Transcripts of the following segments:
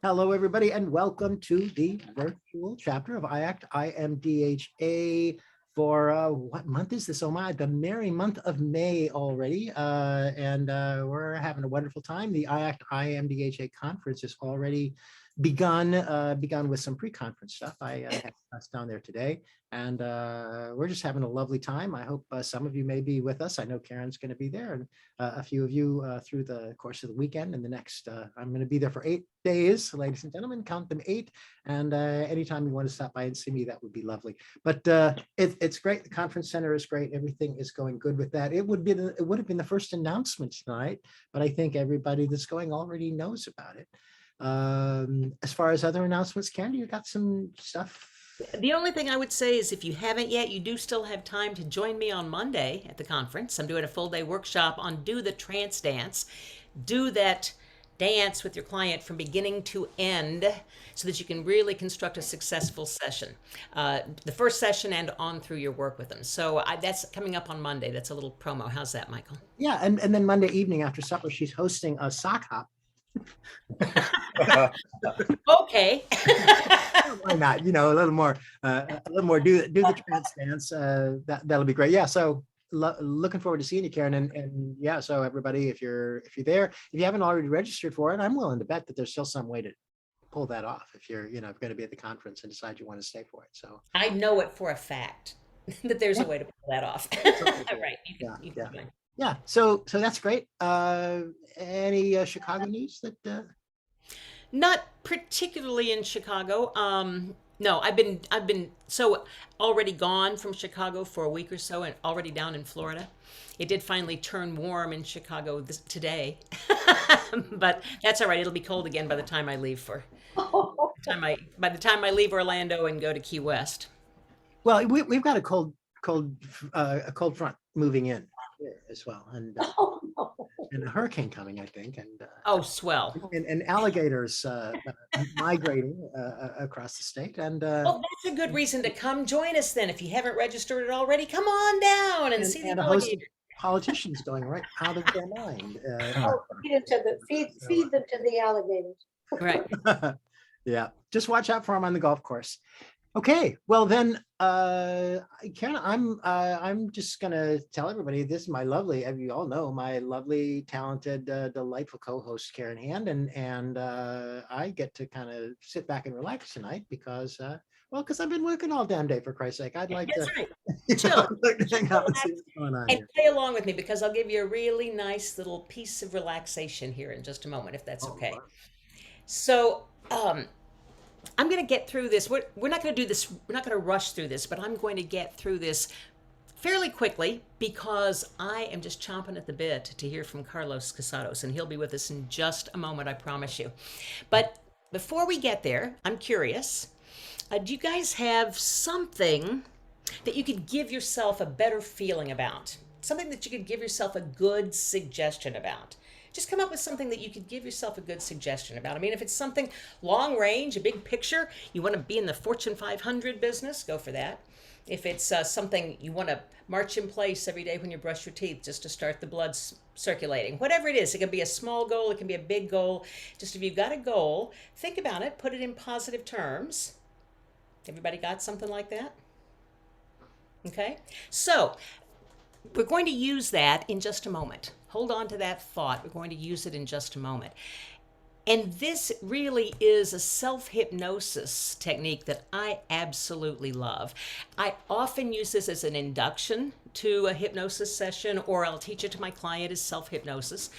Hello, everybody, and welcome to the virtual chapter of IACT IMDHA for what month is this? Oh my, the merry month of May already. And we're having a wonderful time. The IACT IMDHA conference has already begun with some pre-conference stuff. I had us down there today, and we're just having a lovely time. I hope some of you may be with us. I know Karen's going to be there, and a few of you through the course of the weekend and the next. I'm going to be there for 8 days, ladies and gentlemen. Count them 8. And anytime you want to stop by and see me, that would be lovely. But it's great. The conference center is great. Everything is going good with that. It would have been the first announcement tonight, but I think everybody that's going already knows about it. As far as other announcements, Karen, you got some stuff? The only thing I would say is if you haven't yet, you do still have time to join me on Monday at the conference. I'm doing a full day workshop on Do the Trance Dance. Do that dance with your client from beginning to end so that you can really construct a successful session. The first session and on through your work with them. So that's coming up on Monday. That's a little promo. How's that, Michael? Yeah, and then Monday evening after supper, she's hosting a sock hop. Okay. Why not? A little more, do the trance dance. That'll be great. Yeah. So looking forward to seeing you, Karen. And yeah. So everybody, if you're there, if you haven't already registered for it, I'm willing to bet that there's still some way to pull that off. If you're going to be at the conference and decide you want to stay for it. So I know it for a fact that there's a way to pull that off. Right. You can join. Yeah. So that's great. Any Chicago news that? Not particularly in Chicago. No, I've been so already gone from Chicago for a week or so and already down in Florida. It did finally turn warm in Chicago today, but that's all right. It'll be cold again by the time I leave by the time I leave Orlando and go to Key West. Well, we've got a cold front moving in as well, and a hurricane coming, I think, and Oh, swell. alligators migrating across the state, and Well, that's a good reason to come join us then. If you haven't registered it already, come on down and see the a host of alligator. politicians going right out of their mind. Feed them to the alligators. Right. Yeah, just watch out for them on the golf course. Okay, well then, Karen, I'm just gonna tell everybody this is my lovely, as you all know, my lovely, talented, delightful co-host Karen Hand, and I get to kind of sit back and relax tonight because, because I've been working all damn day, for Christ's sake. I'd like That's to, right. I'd Chill. like to hang out and see what's going on And here. play along with me because I'll give you a really nice little piece of relaxation here in just a moment, if that's Oh, okay. So, I'm going to get through this. We're not going to do this. We're not going to rush through this, but I'm going to get through this fairly quickly because I am just chomping at the bit to hear from Carlos Casados, and he'll be with us in just a moment, I promise you. But before we get there, I'm curious. Do you guys have something that you could give yourself a better feeling about? Something that you could give yourself a good suggestion about? Just come up with something that you could give yourself a good suggestion about. I mean, if it's something long range, a big picture, you want to be in the Fortune 500 business, go for that. If it's something you want to march in place every day when you brush your teeth just to start the blood circulating, whatever it is, it can be a small goal, it can be a big goal. Just if you've got a goal, think about it, put it in positive terms. Everybody got something like that? Okay, so we're going to use that in just a moment. Hold on to that thought. We're going to use it in just a moment. And this really is a self-hypnosis technique that I absolutely love. I often use this as an induction to a hypnosis session, or I'll teach it to my client as self-hypnosis.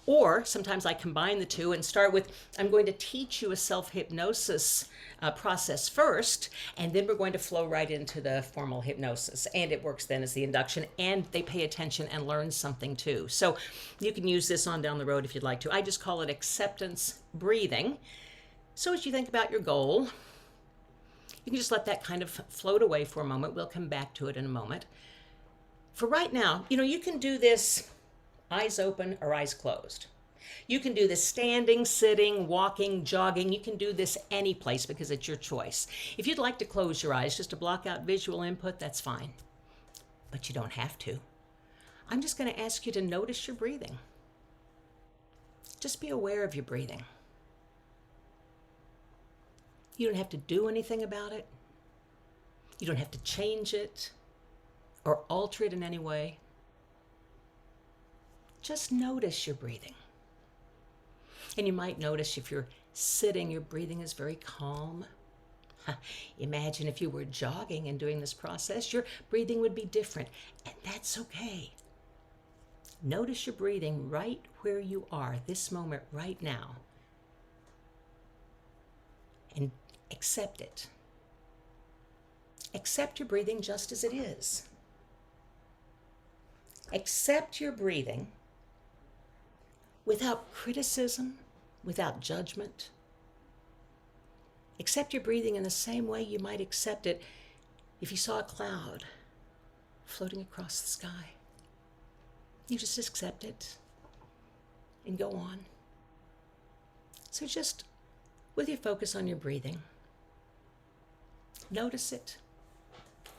Or sometimes I combine the two and start with, I'm going to teach you a self-hypnosis process first, and then we're going to flow right into the formal hypnosis. And it works then as the induction, and they pay attention and learn something too. So you can use this on down the road if you'd like to. I just call it acceptance breathing. So as you think about your goal, you can just let that kind of float away for a moment. We'll come back to it in a moment. For right now, you can do this eyes open or eyes closed. You can do this standing, sitting, walking, jogging. You can do this any place because it's your choice. If you'd like to close your eyes just to block out visual input, that's fine. But you don't have to. I'm just going to ask you to notice your breathing. Just be aware of your breathing. You don't have to do anything about it. You don't have to change it or alter it in any way. Just notice your breathing. And you might notice if you're sitting, your breathing is very calm. Imagine if you were jogging and doing this process, your breathing would be different, and that's okay. Notice your breathing right where you are, this moment, right now, and accept it. Accept your breathing just as it is. Accept your breathing without criticism, without judgment. Accept your breathing in the same way you might accept it if you saw a cloud floating across the sky. You just accept it and go on. So just with your focus on your breathing, notice it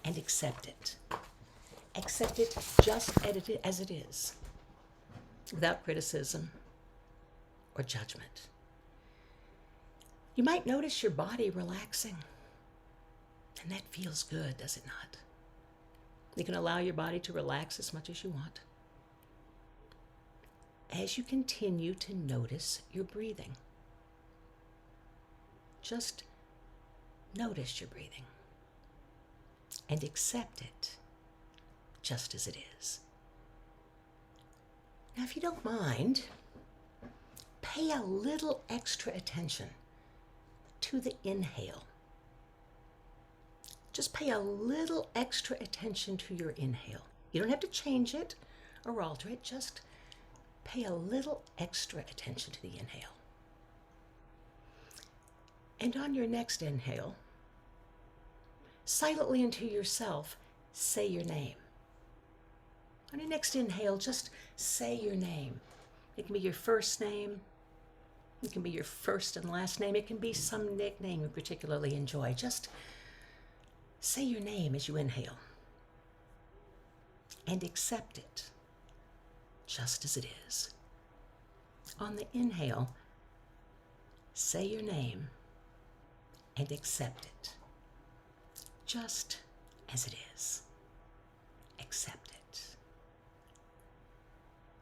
and accept it. Accept it just as it is, without criticism or judgment. You might notice your body relaxing, and that feels good, does it not? You can allow your body to relax as much as you want as you continue to notice your breathing. Just notice your breathing and accept it just as it is. Now, if you don't mind, pay a little extra attention to the inhale. Just pay a little extra attention to your inhale. You don't have to change it or alter it, just pay a little extra attention to the inhale. And on your next inhale, silently and to yourself, say your name. On your next inhale, just say your name. It can be your first name. It can be your first and last name. It can be some nickname you particularly enjoy. Just say your name as you inhale and accept it just as it is. On the inhale, say your name and accept it just as it is. Accept it.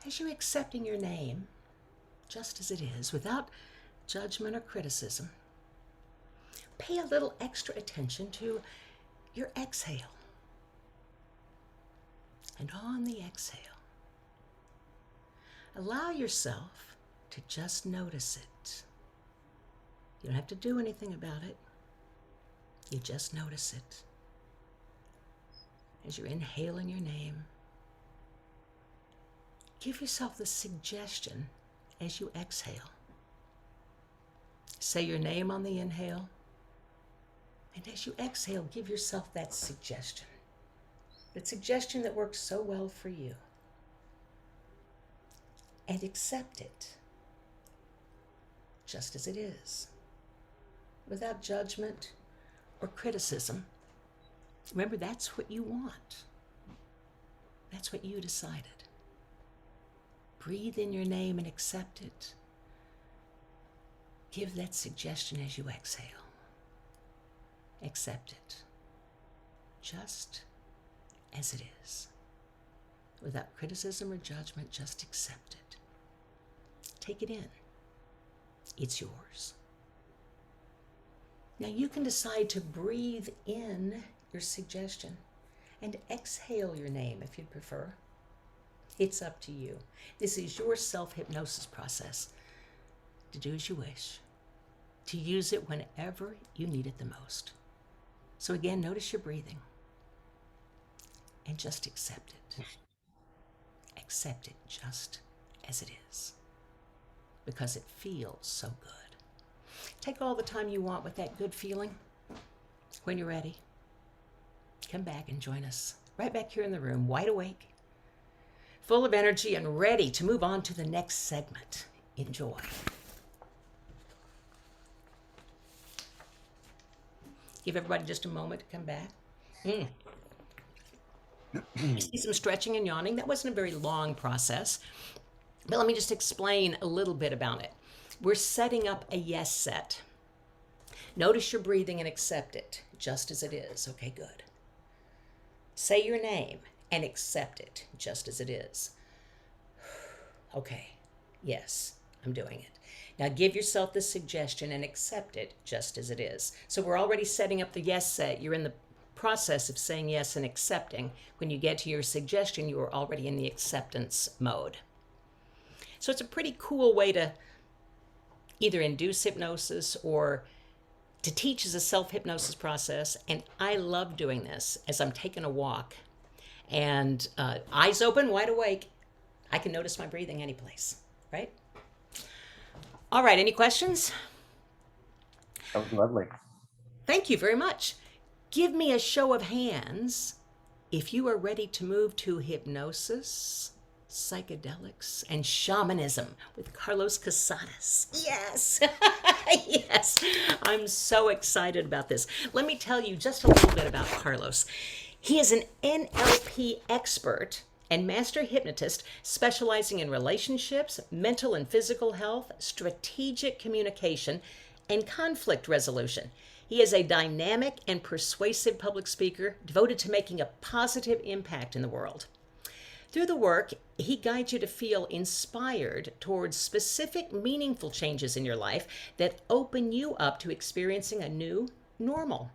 As you're accepting your name just as it is, without judgment or criticism, pay a little extra attention to your exhale. And on the exhale, allow yourself to just notice it. You don't have to do anything about it. You just notice it. As you're inhaling your name, give yourself the suggestion as you exhale. Say your name on the inhale, and as you exhale, give yourself that suggestion that works so well for you. And accept it just as it is, without judgment or criticism. Remember, that's what you want. That's what you decided. Breathe in your name and accept it. Give that suggestion as you exhale. Accept it just as it is, without criticism or judgment. Just accept it. Take it in. It's yours. Now you can decide to breathe in your suggestion and exhale your name if you'd prefer. It's up to you. This is your self-hypnosis process. To do as you wish. To use it whenever you need it the most. So again, notice your breathing. And just accept it. Accept it just as it is. Because it feels so good. Take all the time you want with that good feeling. When you're ready, come back and join us right back here in the room, wide awake, full of energy and ready to move on to the next segment. Enjoy. Give everybody just a moment to come back. See some stretching and yawning. That wasn't a very long process, but let me just explain a little bit about it. We're setting up a yes set. Notice your breathing and accept it just as it is. Okay, good. Say your name and accept it just as it is. Okay, yes, I'm doing it. Now give yourself the suggestion and accept it just as it is. So we're already setting up the yes set. You're in the process of saying yes and accepting. When you get to your suggestion, you are already in the acceptance mode. So it's a pretty cool way to either induce hypnosis or to teach as a self-hypnosis process. And I love doing this as I'm taking a walk and eyes open, wide awake. I can notice my breathing any place, right? All right, any questions? That was lovely. Thank you very much. Give me a show of hands if you are ready to move to hypnosis, psychedelics, and shamanism with Carlos Casados. Yes, yes, I'm so excited about this. Let me tell you just a little bit about Carlos. He is an NLP expert and master hypnotist specializing in relationships, mental and physical health, strategic communication, and conflict resolution. He is a dynamic and persuasive public speaker devoted to making a positive impact in the world. Through the work, he guides you to feel inspired towards specific, meaningful changes in your life that open you up to experiencing a new normal.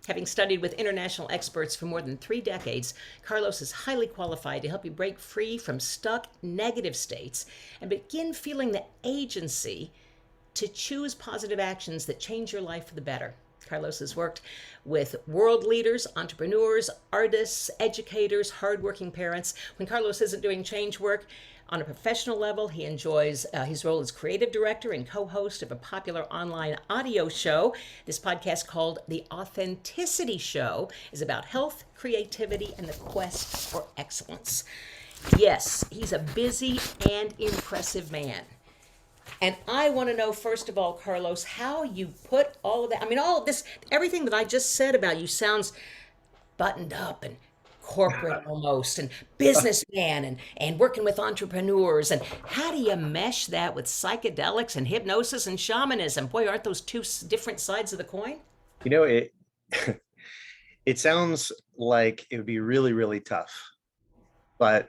Having studied with international experts for more than 3 decades, Carlos is highly qualified to help you break free from stuck negative states and begin feeling the agency to choose positive actions that change your life for the better. Carlos has worked with world leaders, entrepreneurs, artists, educators, hardworking parents. When Carlos isn't doing change work on a professional level, he enjoys his role as creative director and co-host of a popular online audio show. This podcast called The Authenticity Show is about health, creativity, and the quest for excellence. Yes, he's a busy and impressive man. And I want to know, first of all, Carlos, how you put all of that, I mean, all of this, everything that I just said about you sounds buttoned up and corporate almost, and businessman, and working with entrepreneurs. And how do you mesh that with psychedelics and hypnosis and shamanism? Boy, aren't those two different sides of the coin? You know, it it sounds like it would be really, really tough. But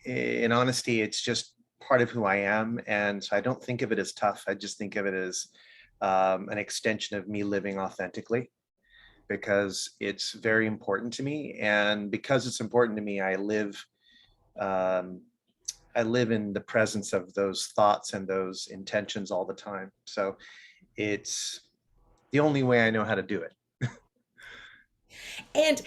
in honesty, it's just part of who I am. And so I don't think of it as tough. I just think of it as an extension of me living authentically, because it's very important to me. And because it's important to me, I live in the presence of those thoughts and those intentions all the time. So it's the only way I know how to do it. And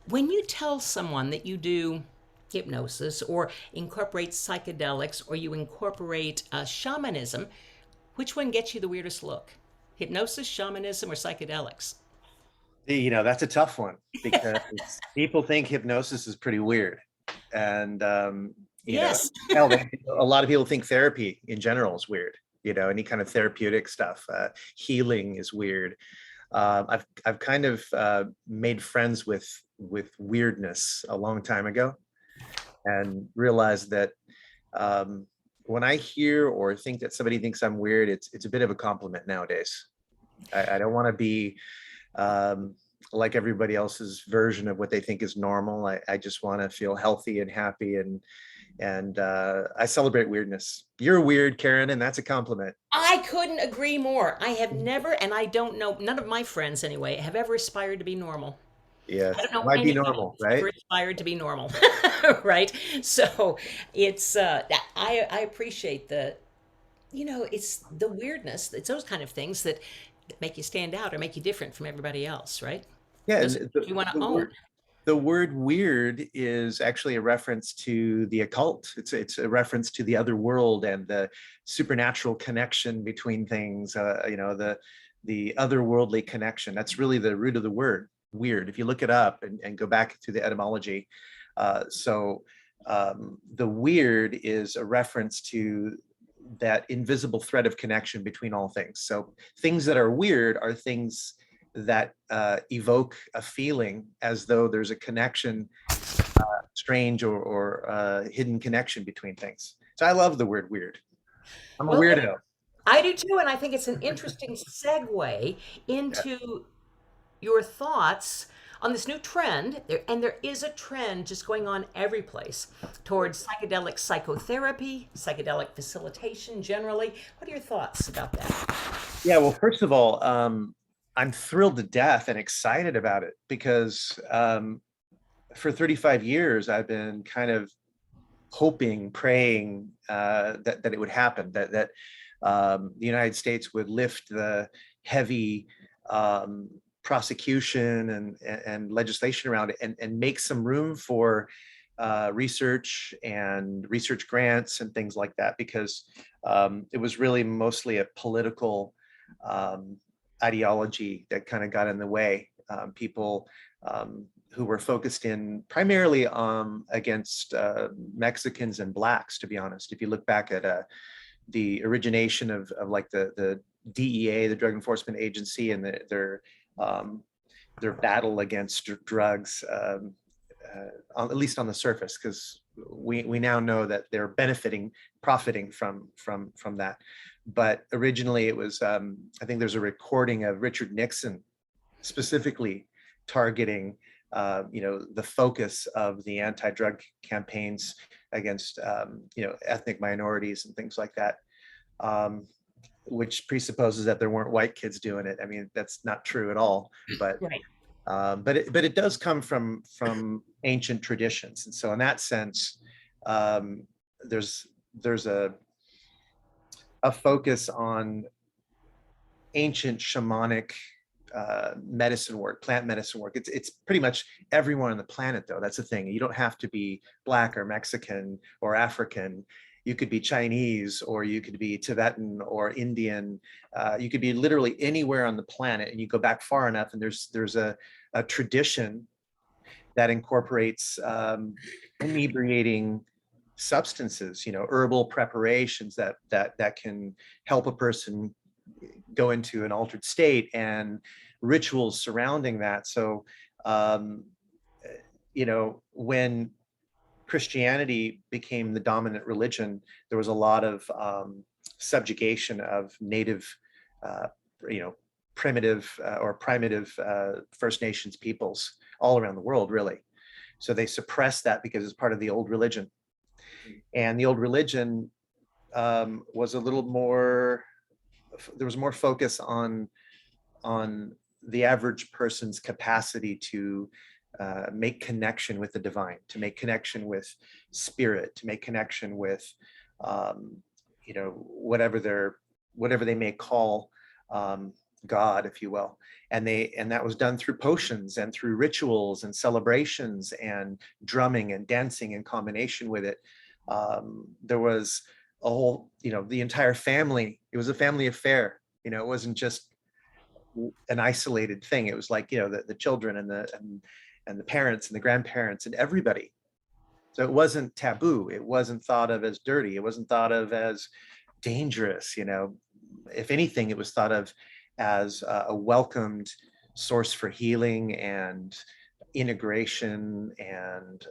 when you tell someone that you do hypnosis or incorporate psychedelics or you incorporate shamanism, which one gets you the weirdest look? Hypnosis, shamanism, or psychedelics? You know, that's a tough one, because people think hypnosis is pretty weird. And, Yes. hell, a lot of people think therapy in general is weird. You know, any kind of therapeutic stuff, healing is weird. I've kind of made friends with weirdness a long time ago, and realized that when I hear or think that somebody thinks I'm weird, it's a bit of a compliment nowadays. I don't want to be like everybody else's version of what they think is normal. I just want to feel healthy and happy, and I celebrate weirdness. You're weird, Karen, and that's a compliment. I couldn't agree more. I have never, and I don't know, none of my friends anyway, have ever aspired to be normal. Yes, I don't know might be anybody normal, who's right? ever aspired to be normal, right? So it's, I appreciate it's the weirdness. It's those kind of things that make you stand out or make you different from everybody else, right? Yeah, Those and you want to the own. the word weird is actually a reference to the occult. It's a reference to the other world and the supernatural connection between things. The otherworldly connection. That's really the root of the word weird. If you look it up and go back to the etymology, the weird is a reference to that invisible thread of connection between all things. So things that are weird are things that evoke a feeling as though there's a connection, strange or hidden connection between things. So I love the word weird. I'm a Well, weirdo. I do too, and I think it's an interesting segue Yeah. into your thoughts on this new trend. There is a trend just going on every place towards psychedelic psychotherapy, psychedelic facilitation generally. What are your thoughts about that? Yeah, well, first of all, I'm thrilled to death and excited about it because for 35 years I've been kind of hoping, praying that it would happen, that the United States would lift the heavy prosecution and legislation around it, and make some room for research and research grants and things like that, because it was really mostly a political um, ideology that kind of got in the way. People who were focused in primarily against Mexicans and blacks, to be honest. If you look back at the origination of like the DEA, the Drug Enforcement Agency, and their battle against drugs, at least on the surface, because we now know that they're profiting from that. But originally it was, I think there's a recording of Richard Nixon specifically targeting the focus of the anti-drug campaigns against ethnic minorities and things like that, which presupposes that there weren't white kids doing it. I mean, that's not true at all. But Right. it does come from ancient traditions, and so in that sense, there's a focus on ancient shamanic medicine work, plant medicine work. It's pretty much everyone on the planet, though. That's the thing. You don't have to be black or Mexican or African. You could be Chinese, or you could be Tibetan or Indian. You could be literally anywhere on the planet, and you go back far enough, and there's a tradition that incorporates inebriating substances, herbal preparations that can help a person go into an altered state, and rituals surrounding that. So, when Christianity became the dominant religion, there was a lot of subjugation of native, uh, primitive or primitive First Nations peoples all around the world, really. So they suppressed that because it's part of the old religion. And the old religion was a little more, there was more focus on the average person's capacity to make connection with the divine, to make connection with spirit, to make connection with whatever they may call God, if you will. And that was done through potions and through rituals and celebrations and drumming and dancing in combination with it. There was a whole, the entire family. It was a family affair. It wasn't just an isolated thing. It was like, the children and the parents and the grandparents and everybody. So it wasn't taboo. It wasn't thought of as dirty. It wasn't thought of as dangerous. If anything, it was thought of as a welcomed source for healing and integration and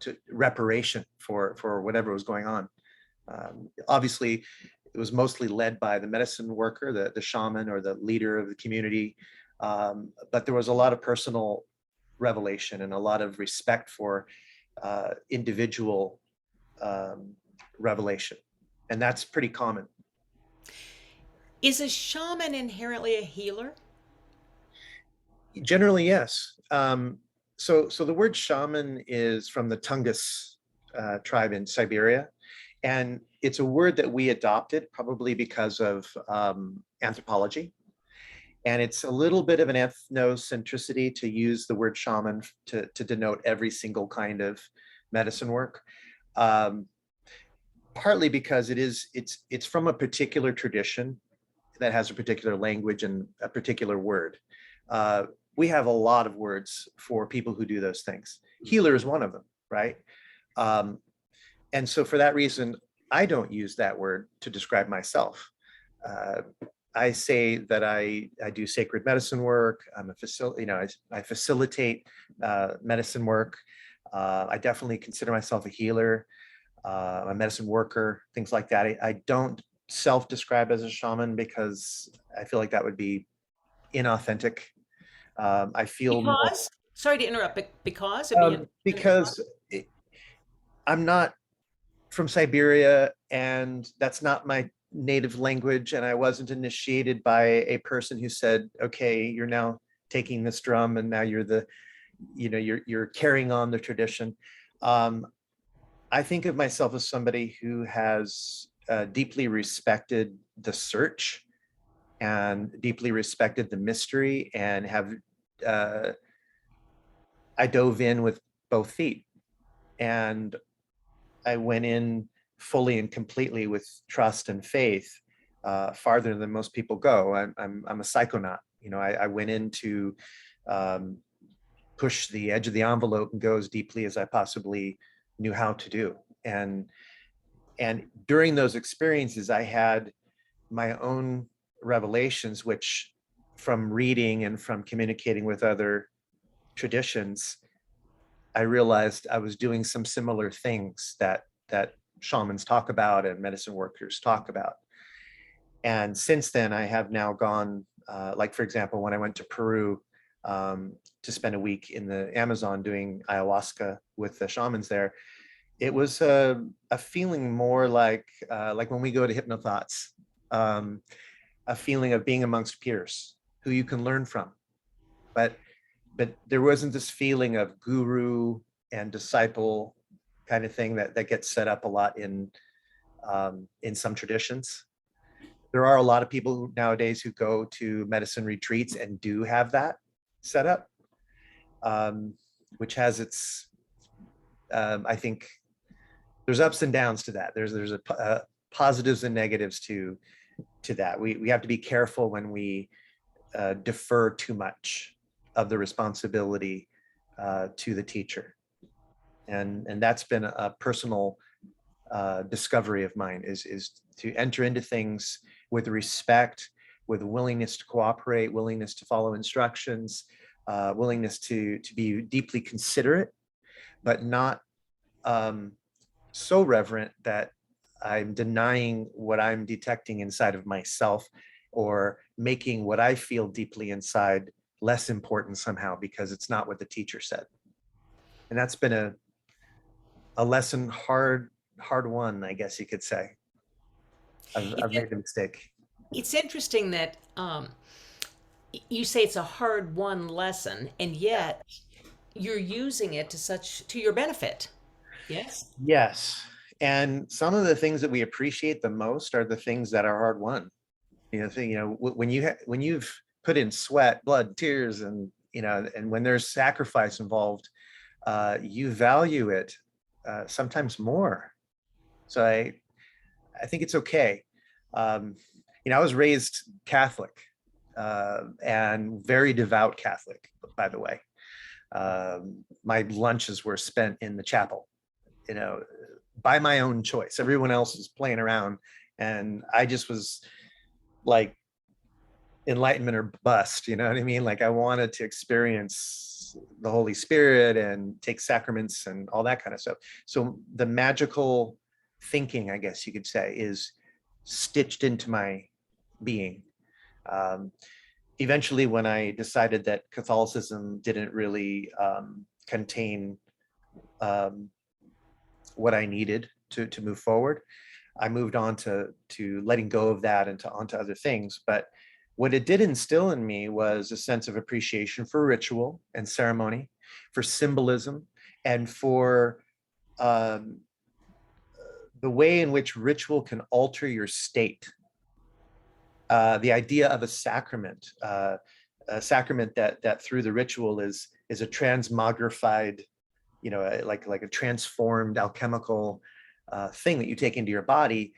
to reparation for whatever was going on. Obviously, it was mostly led by the medicine worker, the shaman or the leader of the community, but there was a lot of personal revelation and a lot of respect for individual revelation, and that's pretty common. Is a shaman inherently a healer? Generally, yes. So the word shaman is from the Tungus tribe in Siberia, and it's a word that we adopted probably because of anthropology. And it's a little bit of an ethnocentricity to use the word shaman to denote every single kind of medicine work. Partly because it's from a particular tradition that has a particular language and a particular word. We have a lot of words for people who do those things. Healer is one of them, right? And so for that reason, I don't use that word to describe myself. I say that I do sacred medicine work. I'm a I facilitate medicine work. I definitely consider myself a healer, a medicine worker, things like that. I don't self-describe as a shaman because I feel like that would be inauthentic. I feel more Because, sorry to interrupt, but because it'd be because I'm not from Siberia, and that's not my native language, and I wasn't initiated by a person who said, okay, you're now taking this drum and now you're the, you're carrying on the tradition. I think of myself as somebody who has deeply respected the search and deeply respected the mystery, and have I dove in with both feet, and I went in fully and completely with trust and faith, farther than most people go. I'm a psychonaut. I went in to push the edge of the envelope and go as deeply as I possibly knew how to do. And during those experiences, I had my own revelations, which, from reading and from communicating with other traditions, I realized I was doing some similar things that shamans talk about and medicine workers talk about. And since then, I have now gone, like, for example, when I went to Peru to spend a week in the Amazon doing ayahuasca with the shamans there, it was a feeling more like when we go to Hypnothoughts, a feeling of being amongst peers who you can learn from. But there wasn't this feeling of guru and disciple kind of thing that gets set up a lot in some traditions. There are a lot of people nowadays who go to medicine retreats and do have that set up, which has its, I think there's ups and downs to that. There's a positives and negatives to that. We have to be careful when we defer too much of the responsibility to the teacher. And that's been a personal discovery of mine, is to enter into things with respect, with a willingness to cooperate, willingness to follow instructions, willingness to be deeply considerate, but not so reverent that I'm denying what I'm detecting inside of myself, or making what I feel deeply inside less important somehow because it's not what the teacher said. And that's been a lesson hard won, I guess you could say. I've made a mistake. It's interesting that you say it's a hard won lesson, and yet you're using it to your benefit. Yes. Yes. And some of the things that we appreciate the most are the things that are hard won. When you've put in sweat, blood, tears, and and when there's sacrifice involved, you value it sometimes more. So I think it's okay. I was raised Catholic, and very devout Catholic, by the way. My lunches were spent in the chapel, by my own choice. Everyone else was playing around, and I just was like, enlightenment or bust, you know what I mean? Like, I wanted to experience the Holy Spirit and take sacraments and all that kind of stuff. So the magical thinking, I guess you could say, is stitched into my being. Eventually, when I decided that Catholicism didn't really contain what I needed to move forward, I moved on to letting go of that and onto other things. But what it did instill in me was a sense of appreciation for ritual and ceremony, for symbolism, and for the way in which ritual can alter your state. The idea of a sacrament that through the ritual is a transmogrified, like a transformed alchemical thing that you take into your body.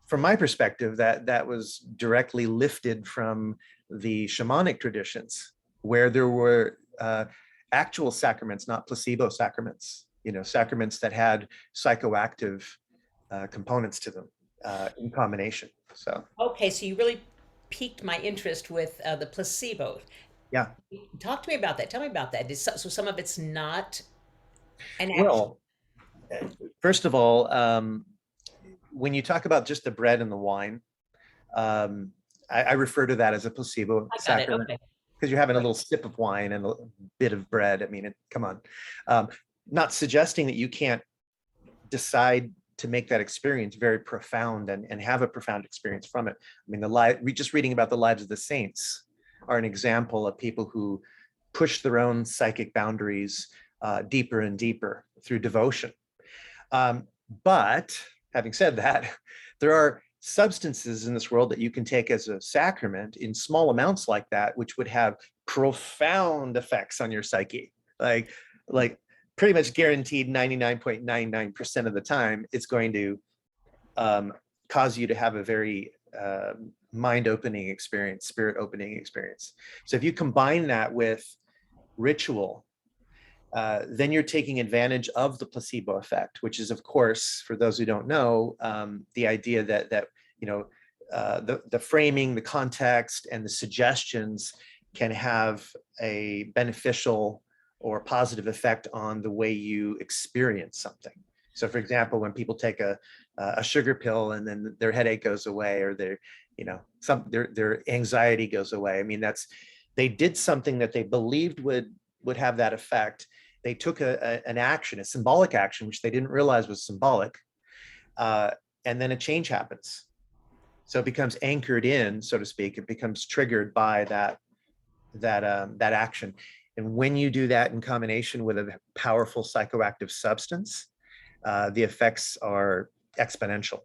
From my perspective, that was directly lifted from the shamanic traditions, where there were actual sacraments, not placebo sacraments, sacraments that had psychoactive components to them in combination. So Okay, so you really piqued my interest with the placebo. yeah. Talk to me about that. Tell me about that. So some of it's not an actual. Well, first of all, when you talk about just the bread and the wine, I refer to that as a placebo I got it. sacrament, Okay. because you're having a little sip of wine and a bit of bread. I mean, come on. Not suggesting that you can't decide to make that experience very profound and have a profound experience from it. I mean, just reading about the lives of the saints are an example of people who push their own psychic boundaries deeper and deeper through devotion. But having said that, there are substances in this world that you can take as a sacrament in small amounts like that, which would have profound effects on your psyche. Like pretty much guaranteed 99.99% of the time, it's going to cause you to have a very mind-opening experience, spirit-opening experience. So if you combine that with ritual, then you're taking advantage of the placebo effect, which is, of course, for those who don't know, the idea that the framing, the context, and the suggestions can have a beneficial or positive effect on the way you experience something. So, for example, when people take a sugar pill and then their headache goes away, or their anxiety goes away. I mean, they did something that they believed would have that effect. They took an action, a symbolic action, which they didn't realize was symbolic, and then a change happens. So it becomes anchored in, so to speak. It becomes triggered by that action. And when you do that in combination with a powerful psychoactive substance, the effects are exponential.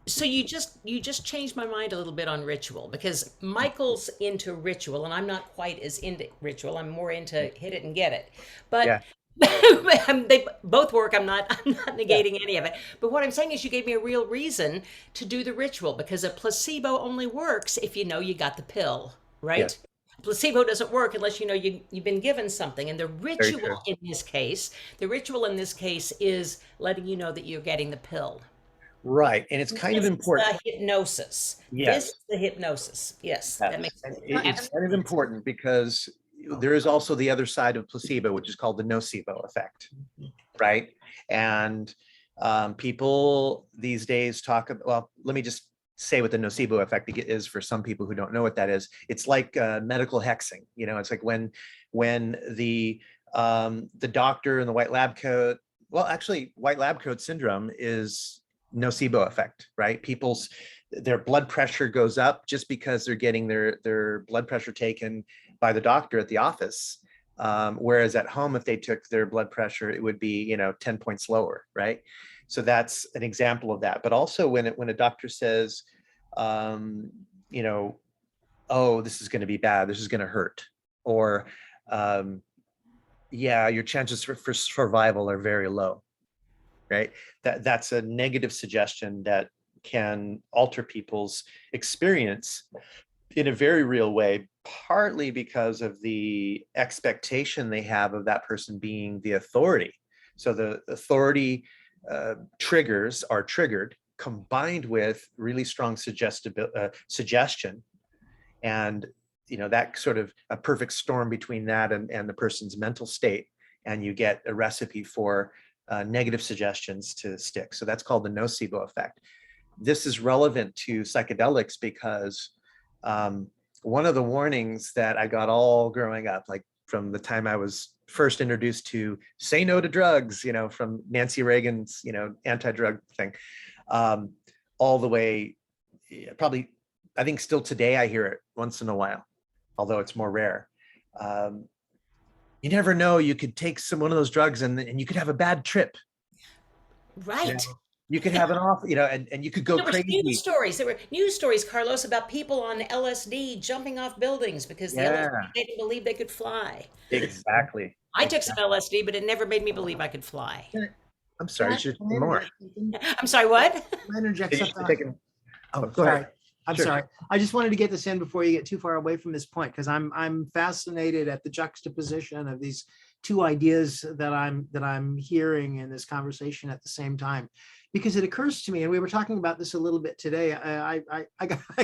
So you just changed my mind a little bit on ritual, because Michael's into ritual and I'm not quite as into ritual. I'm more into hit it and get it. But Yeah. they both work. I'm not negating any of it. But what I'm saying is you gave me a real reason to do the ritual, because a placebo only works if you know you got the pill, right? Yes. Placebo doesn't work unless you know you've been given something. And the true. ritual in this case is letting you know that you're getting the pill. Right. And it's kind of important. The hypnosis. Yes. This is the hypnosis. Yes, that makes sense. It's kind of important because there is also the other side of placebo, which is called the nocebo effect, right? And people these days talk about, well, let me just say what the nocebo effect is for some people who don't know what that is. It's like medical hexing. It's like when the doctor in the white lab coat, well, actually, white lab coat syndrome is nocebo effect, right? Their blood pressure goes up just because they're getting their blood pressure taken by the doctor at the office. Whereas at home, if they took their blood pressure, it would be 10 points lower, right? So that's an example of that. But also when a doctor says, oh, this is going to be bad, this is going to hurt, or yeah, your chances for survival are very low, right? That's a negative suggestion that can alter people's experience in a very real way, partly because of the expectation they have of that person being the authority. So the authority triggers are triggered, combined with really strong suggestion, and that sort of a perfect storm between that and the person's mental state, and you get a recipe for negative suggestions to stick. So that's called the nocebo effect. This is relevant to psychedelics because one of the warnings that I got all growing up, like from the time I was first introduced to say no to drugs, from Nancy Reagan's, anti-drug thing, all the way, probably, I think still today I hear it once in a while, although it's more rare. You never know, you could take one of those drugs and you could have a bad trip. Right. You could have an off, and you could go crazy. There were news stories, Carlos, about people on LSD jumping off buildings because the LSD, they didn't believe they could fly. Exactly. I took some LSD, but it never made me believe I could fly. I'm sorry, you should do more. I'm sorry, what? I interject something. Oh, go ahead. I'm sorry. I just wanted to get this in before you get too far away from this point, because I'm fascinated at the juxtaposition of these two ideas that I'm hearing in this conversation at the same time. Because it occurs to me, and we were talking about this a little bit today. I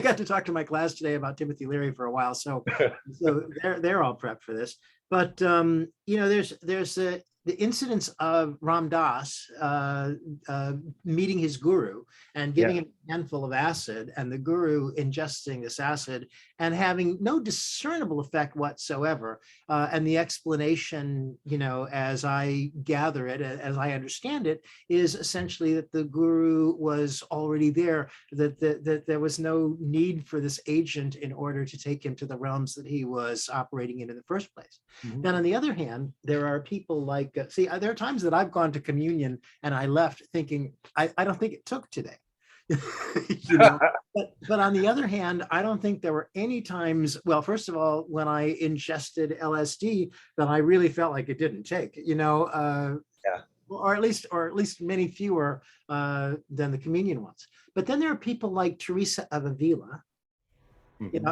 got to talk to my class today about Timothy Leary for a while, so they're all prepped for this. But there's the incidents of Ram Dass meeting his guru and giving him a handful of acid, and the guru ingesting this acid and having no discernible effect whatsoever. And the explanation, as I gather it, as I understand it, is essentially that the guru was already there, that there was no need for this agent in order to take him to the realms that he was operating in the first place. Mhm. Then on the other hand, there are people like, there are times that I've gone to communion and I left thinking, I don't think it took today. But on the other hand, I don't think there were any times, well, first of all, when I ingested LSD, that I really felt like it didn't take, or at least many fewer than the communion ones. But then there are people like Teresa of Avila,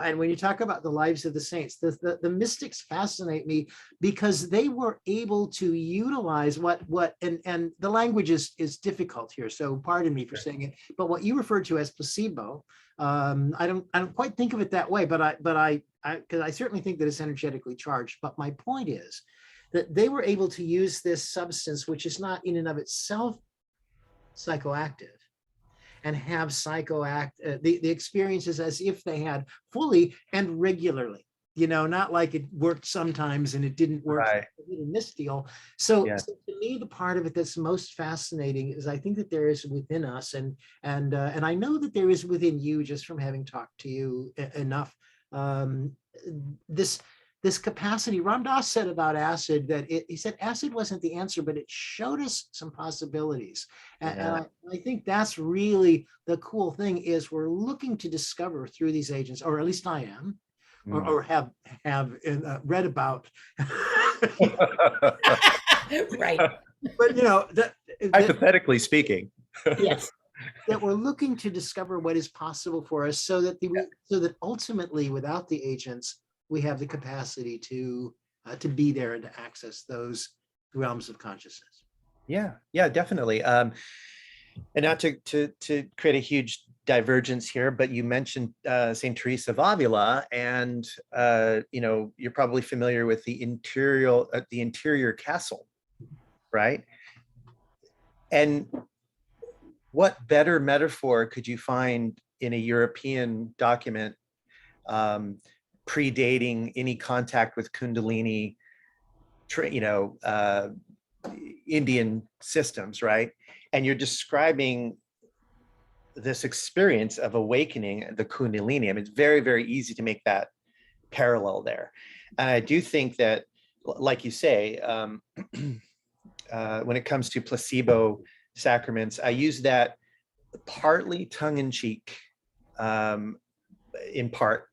and when you talk about the lives of the saints, the mystics fascinate me because they were able to utilize and the language is difficult here, so pardon me for saying it, but what you referred to as placebo, I don't quite think of it that way, but I because I certainly think that it's energetically charged. But my point is that they were able to use this substance, which is not in and of itself psychoactive, and have the experiences as if they had fully and regularly, not like it worked sometimes and it didn't work. Right. In this deal. So to me, the part of it that's most fascinating is I think that there is within us, and I know that there is within you, just from having talked to you enough, this capacity. Ram Dass said about acid that he said acid wasn't the answer, but it showed us some possibilities. And I think that's really the cool thing, is we're looking to discover through these agents, or at least I am, or have read about. Right. But hypothetically speaking. Yes. That we're looking to discover what is possible for us, so that ultimately, without the agents, we have the capacity to be there and to access those realms of consciousness. Yeah, definitely. And not to create a huge divergence here, but you mentioned Saint Teresa of Avila, and you're probably familiar with the interior castle, right? And what better metaphor could you find in a European document predating any contact with Kundalini, Indian systems, right? And you're describing this experience of awakening the Kundalini. I mean, it's very, very easy to make that parallel there. And I do think that, like you say, when it comes to placebo sacraments, I use that partly tongue-in-cheek, in part,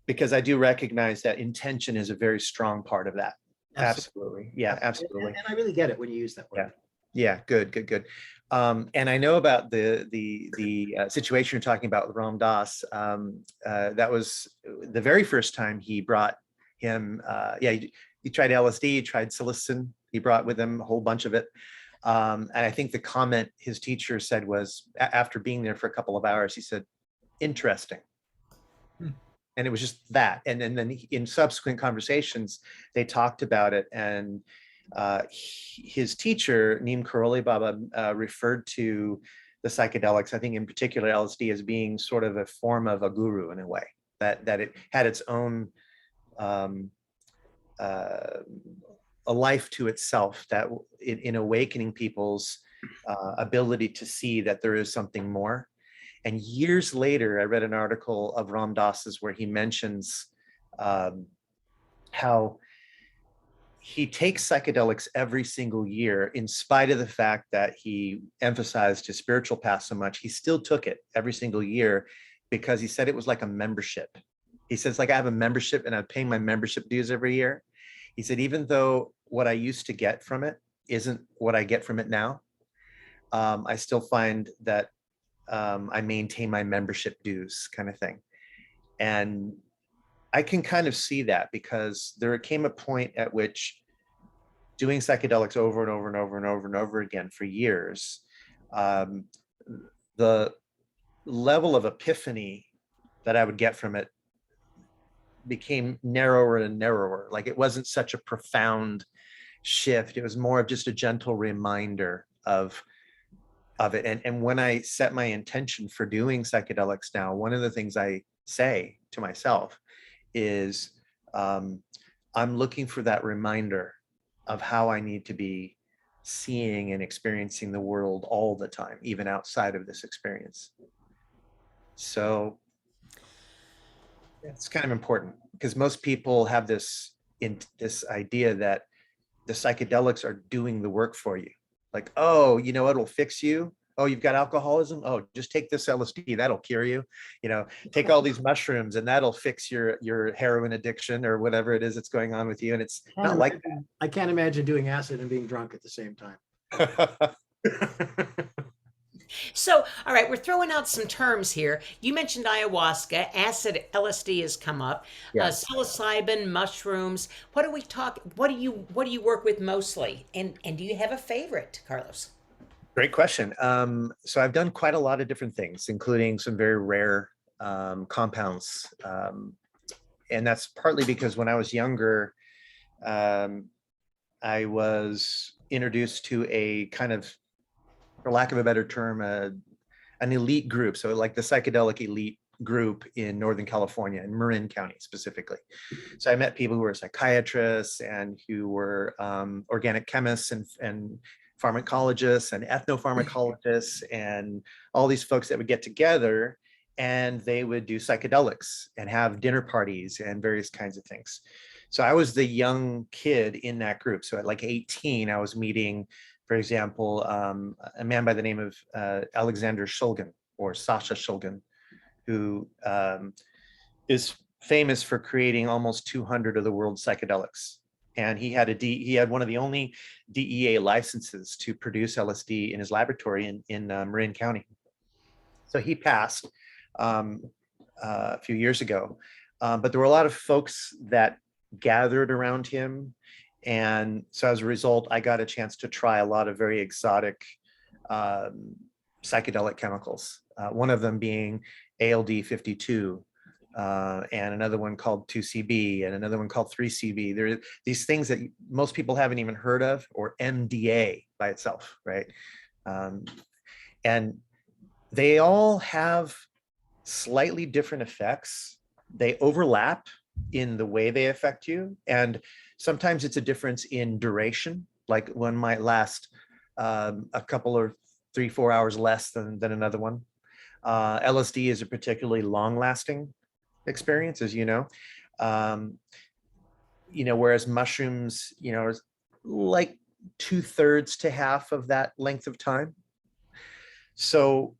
because I do recognize that intention is a very strong part of that. Absolutely. Yeah, absolutely. And I really get it when you use that word. Yeah. Good. And I know about the situation you're talking about with Ram Dass. That was the very first time he brought him. He tried LSD, he tried psilocin. He brought with him a whole bunch of it. And I think the comment his teacher said was, after being there for a couple of hours, he said, "Interesting." And it was just that. And then in subsequent conversations, they talked about it. And his teacher, Neem Karoli Baba, referred to the psychedelics, I think in particular LSD, as being sort of a form of a guru in a way, that it had its own a life to itself, that in awakening people's ability to see that there is something more. And years later, I read an article of Ram Dass's where he mentions how he takes psychedelics every single year, in spite of the fact that he emphasized his spiritual path so much. He still took it every single year because he said it was like a membership. He says, like, I have a membership and I'm paying my membership dues every year. He said, even though what I used to get from it isn't what I get from it now, I still find that I maintain my membership dues, kind of thing. And I can kind of see that, because there came a point at which doing psychedelics over and over and over and over and over again for years, the level of epiphany that I would get from it became narrower and narrower. Like, it wasn't such a profound shift. It was more of just a gentle reminder of it. And when I set my intention for doing psychedelics now, one of the things I say to myself is, I'm looking for that reminder of how I need to be seeing and experiencing the world all the time, even outside of this experience. So it's kind of important, because most people have this idea that the psychedelics are doing the work for you. Like, oh, you know, it'll fix you. Oh, you've got alcoholism. Oh, just take this LSD, that'll cure you. You know, take all these mushrooms and that'll fix your heroin addiction or whatever it is that's going on with you. And it's not like I can't imagine doing acid and being drunk at the same time. that. So, all right, we're throwing out some terms here. You mentioned ayahuasca, acid, LSD has come up, Yes. psilocybin, mushrooms. What do you work with mostly? And do you have a favorite, Carlos? Great question. So I've done quite a lot of different things, including some very rare compounds. And that's partly because when I was younger, I was introduced to a kind of, for lack of a better term, an elite group. So like the psychedelic elite group in Northern California, in Marin County specifically. So I met people who were psychiatrists and who were organic chemists and pharmacologists and ethnopharmacologists and all these folks that would get together, and they would do psychedelics and have dinner parties and various kinds of things. So I was the young kid in that group. So at like 18, I was meeting, for example, a man by the name of Alexander Shulgin, or Sasha Shulgin, who is famous for creating almost 200 of the world's psychedelics. And he had one of the only DEA licenses to produce LSD in his laboratory in Marin County. So he passed a few years ago, but there were a lot of folks that gathered around him. And so as a result, I got a chance to try a lot of very exotic psychedelic chemicals, one of them being ALD52, and another one called 2CB, and another one called 3CB. There are these things that most people haven't even heard of, or MDA by itself, right? And they all have slightly different effects. They overlap in the way they affect you. And sometimes it's a difference in duration, like one might last a couple or 3-4 hours less than another one. LSD is a particularly long-lasting experience, as you know. Whereas mushrooms, is like 2/3 to half of that length of time. So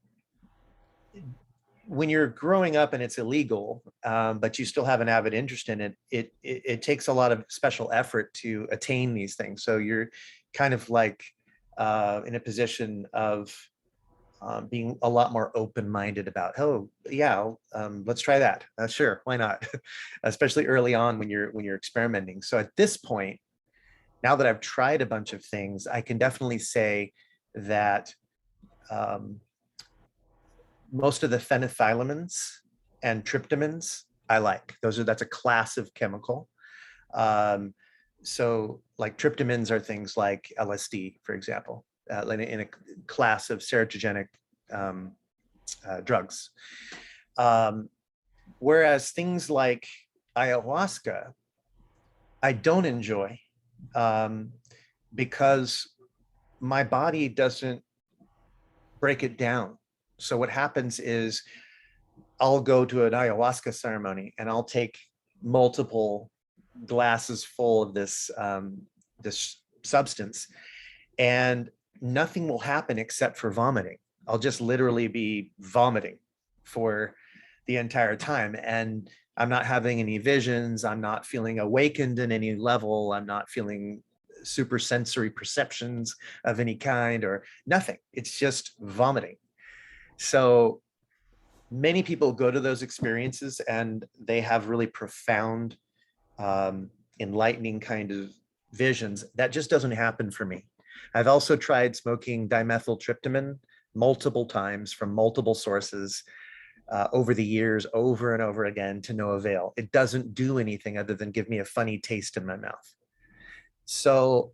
when you're growing up and it's illegal, but you still have an avid interest in it, it takes a lot of special effort to attain these things. So you're kind of like in a position of being a lot more open-minded about, oh yeah, let's try that. Sure, why not? Especially early on when you're experimenting. So at this point, now that I've tried a bunch of things, I can definitely say that most of the phenethylamines and tryptamines I like. That's a class of chemical. So like tryptamines are things like LSD, for example, in a class of serotogenic drugs. Whereas things like ayahuasca, I don't enjoy because my body doesn't break it down. So what happens is I'll go to an ayahuasca ceremony and I'll take multiple glasses full of this substance, and nothing will happen except for vomiting. I'll just literally be vomiting for the entire time. And I'm not having any visions. I'm not feeling awakened in any level. I'm not feeling super sensory perceptions of any kind or nothing. It's just vomiting. So many people go to those experiences and they have really profound, enlightening kind of visions. That just doesn't happen for me. I've also tried smoking dimethyltryptamine multiple times from multiple sources over the years, over and over again, to no avail. It doesn't do anything other than give me a funny taste in my mouth. So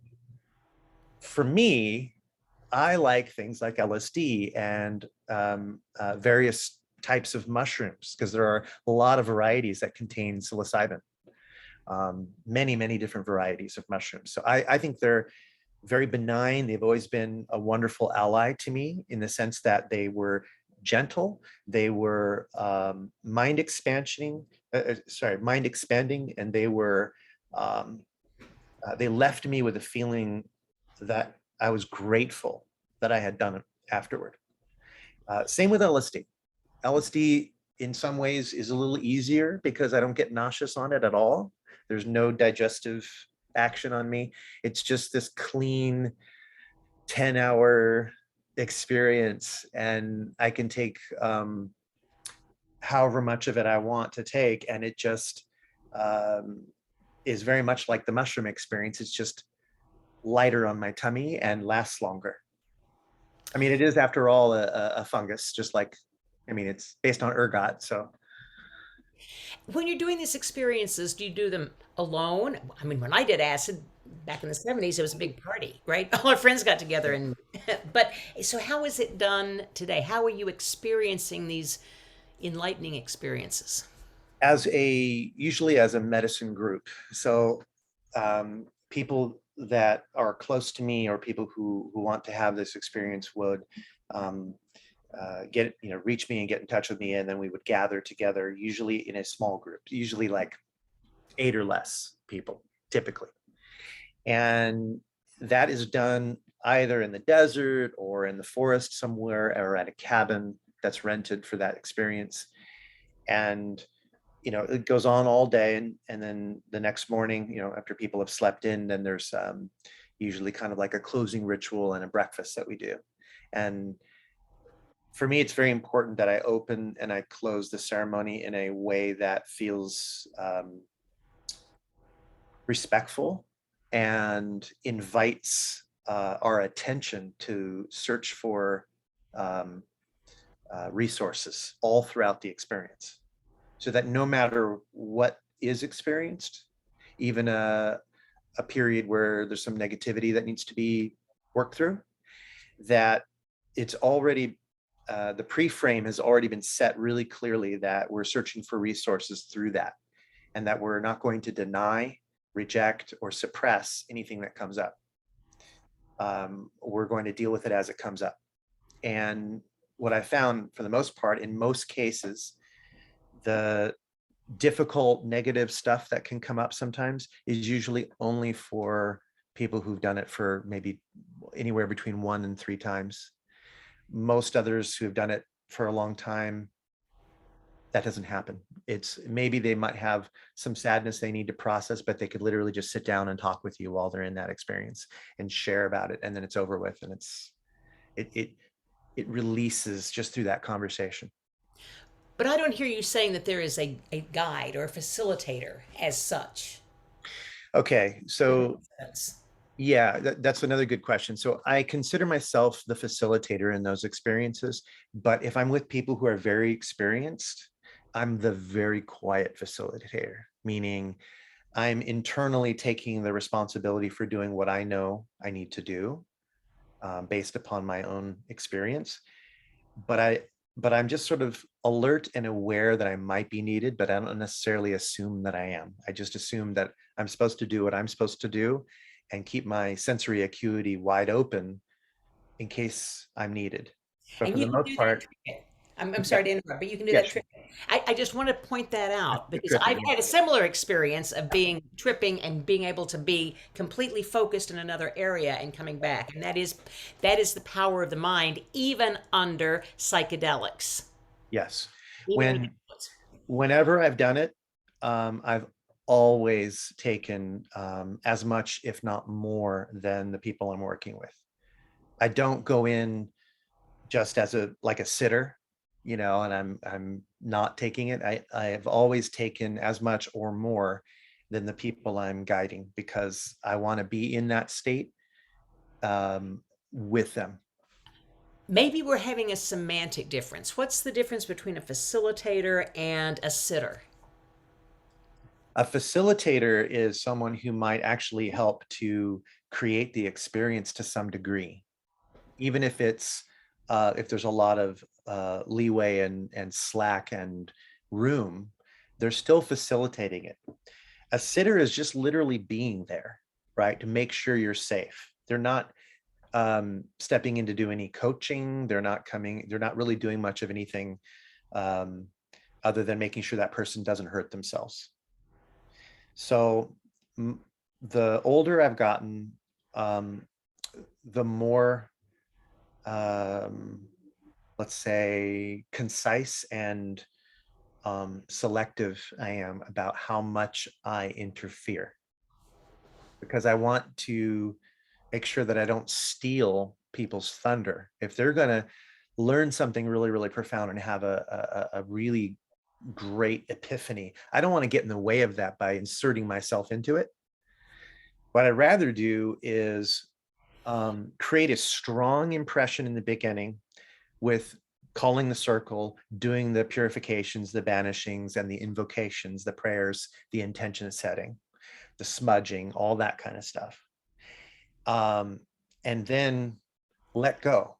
For me, I like things like LSD and various types of mushrooms, because there are a lot of varieties that contain psilocybin, many, many different varieties of mushrooms. So I think they're very benign. They've always been a wonderful ally to me in the sense that they were gentle, they were mind expanding, and they left me with a feeling that I was grateful that I had done it afterward. Same with LSD. LSD in some ways is a little easier because I don't get nauseous on it at all. There's no digestive action on me. It's just this clean 10-hour experience, and I can take however much of it I want to take, and it just is very much like the mushroom experience. It's just lighter on my tummy and lasts longer. I mean, it is, after all, a fungus, just like, I mean, it's based on ergot. So When you're doing these experiences, do you do them alone? I mean, when I did acid back in the 70s, it was a big party, right? All our friends got together and but so how is it done today? How are you experiencing these enlightening experiences? usually as a medicine group. So people that are close to me or people who want to have this experience would um, reach me and get in touch with me, and then we would gather together, usually in a small group, usually like 8 or less people, typically. And that is done either in the desert or in the forest somewhere, or at a cabin that's rented for that experience. And it goes on all day, and then the next morning, after people have slept in, then there's usually kind of like a closing ritual and a breakfast that we do. And for me, it's very important that I open and I close the ceremony in a way that feels respectful and invites our attention to search for resources all throughout the experience, so that no matter what is experienced, even a period where there's some negativity that needs to be worked through, that it's already the pre-frame has already been set really clearly, that we're searching for resources through that, and that we're not going to deny, reject, or suppress anything that comes up. We're going to deal with it as it comes up. And what I found, for the most part, in most cases, the difficult negative stuff that can come up sometimes is usually only for people who've done it for maybe anywhere between 1 and 3 times. Most others who have done it for a long time, that doesn't happen. It's maybe they might have some sadness they need to process, but they could literally just sit down and talk with you while they're in that experience and share about it, and then it's over with, and it releases just through that conversation. But I don't hear you saying that there is a guide or a facilitator as such. Okay, so That's yeah, that's another good question. So I consider myself the facilitator in those experiences, but if I'm with people who are very experienced, I'm the very quiet facilitator, meaning I'm internally taking the responsibility for doing what I know I need to do based upon my own experience. But I'm just sort of alert and aware that I might be needed, but I don't necessarily assume that I am. I just assume that I'm supposed to do what I'm supposed to do and keep my sensory acuity wide open in case I'm needed. But and for you the can most do that part, trick. I'm yeah, sorry to interrupt, but you can do yeah, that sure. trick. I just want to point that out The because I've tripping, yeah. had a similar experience of being tripping and being able to be completely focused in another area and coming back. And that is the power of the mind, even under psychedelics. Yes. Even under When whenever I've done it, I've always taken as much, if not more, than the people I'm working with. I don't go in just as a sitter, and I'm not taking it. I have always taken as much or more than the people I'm guiding, because I want to be in that state with them. maybe we're having a semantic difference. What's the difference between a facilitator and a sitter? A facilitator is someone who might actually help to create the experience to some degree, even if it's if there's a lot of leeway and slack and room, they're still facilitating it. A sitter is just literally being there, right, to make sure you're safe. They're not stepping in to do any coaching. They're not really doing much of anything other than making sure that person doesn't hurt themselves. So the older I've gotten, the more, let's say, concise and selective I am about how much I interfere, because I want to make sure that I don't steal people's thunder. If they're going to learn something really, really profound and have a really great epiphany, I don't want to get in the way of that by inserting myself into it. What I'd rather do is create a strong impression in the beginning with calling the circle, doing the purifications, the banishings, and the invocations, the prayers, the intention setting, the smudging, all that kind of stuff. And then let go.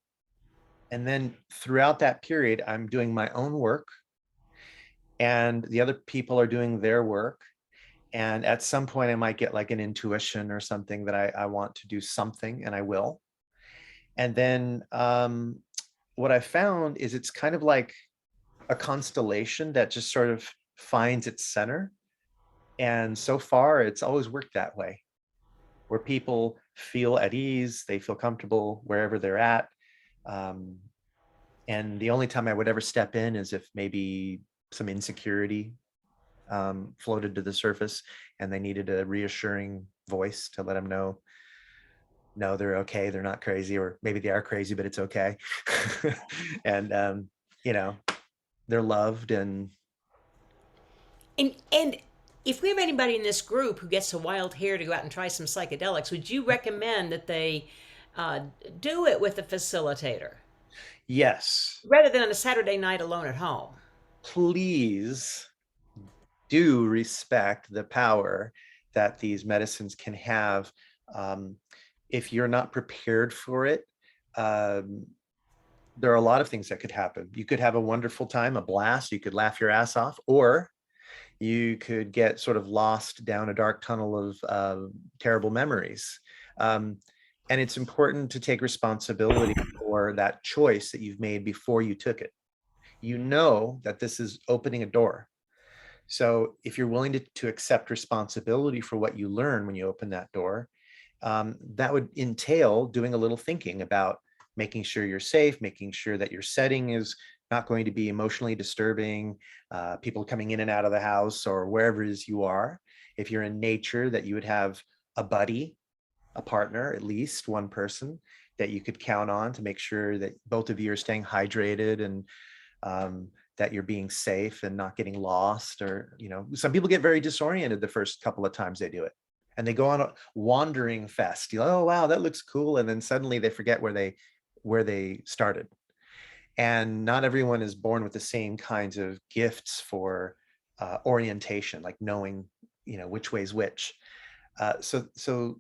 And then throughout that period, I'm doing my own work, and the other people are doing their work. And at some point I might get like an intuition or something that I want to do something, and I will. And then what I found is it's kind of like a constellation that just sort of finds its center. And so far, it's always worked that way, where people feel at ease, they feel comfortable wherever they're at. And the only time I would ever step in is if maybe some insecurity floated to the surface and they needed a reassuring voice to let them know, no, they're okay, they're not crazy, or maybe they are crazy, but it's okay. And they're loved. And if we have anybody in this group who gets a wild hair to go out and try some psychedelics, would you recommend that they do it with a facilitator? Yes. Rather than on a Saturday night alone at home? Please do respect the power that these medicines can have. If you're not prepared for it, there are a lot of things that could happen. You could have a wonderful time, a blast, you could laugh your ass off, or you could get sort of lost down a dark tunnel of terrible memories. And it's important to take responsibility for that choice that you've made before you took it. You know that this is opening a door. So if you're willing to accept responsibility for what you learn when you open that door, that would entail doing a little thinking about making sure you're safe, making sure that your setting is not going to be emotionally disturbing, people coming in and out of the house or wherever it is you are. If you're in nature, that you would have a buddy, a partner, at least one person that you could count on to make sure that both of you are staying hydrated, and that you're being safe and not getting lost. Or, some people get very disoriented the first couple of times they do it, and they go on a wandering fest. Oh, wow, that looks cool. And then suddenly they forget where they started. And not everyone is born with the same kinds of gifts for orientation, like knowing, which way's which. So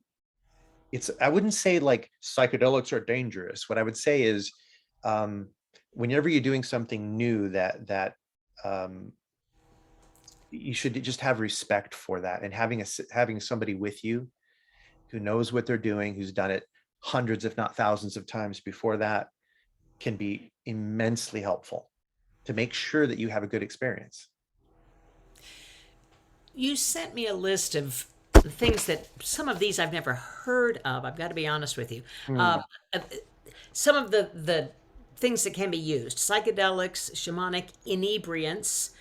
I wouldn't say like psychedelics are dangerous. What I would say is, whenever you're doing something new, that you should just have respect for that, and having somebody with you who knows what they're doing, who's done it hundreds, if not thousands of times before that, can be immensely helpful to make sure that you have a good experience. You sent me a list of things that, some of these I've never heard of. I've got to be honest with you. Some of the things that can be used: psychedelics, shamanic inebriants,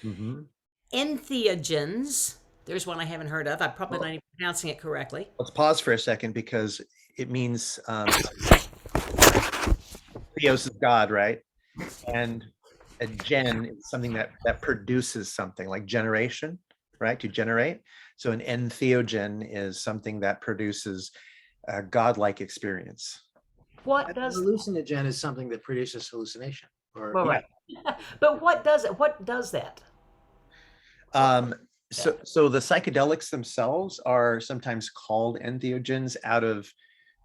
entheogens. There's one I haven't heard of. I'm probably not even pronouncing it correctly. Let's pause for a second, because it means theos is God, right? And a gen is something that produces something, like generation, right? To generate. So an entheogen is something that produces a godlike experience. What does hallucinogen is something that produces hallucination? Or well, right. But what does it? What does that? So the psychedelics themselves are sometimes called entheogens out of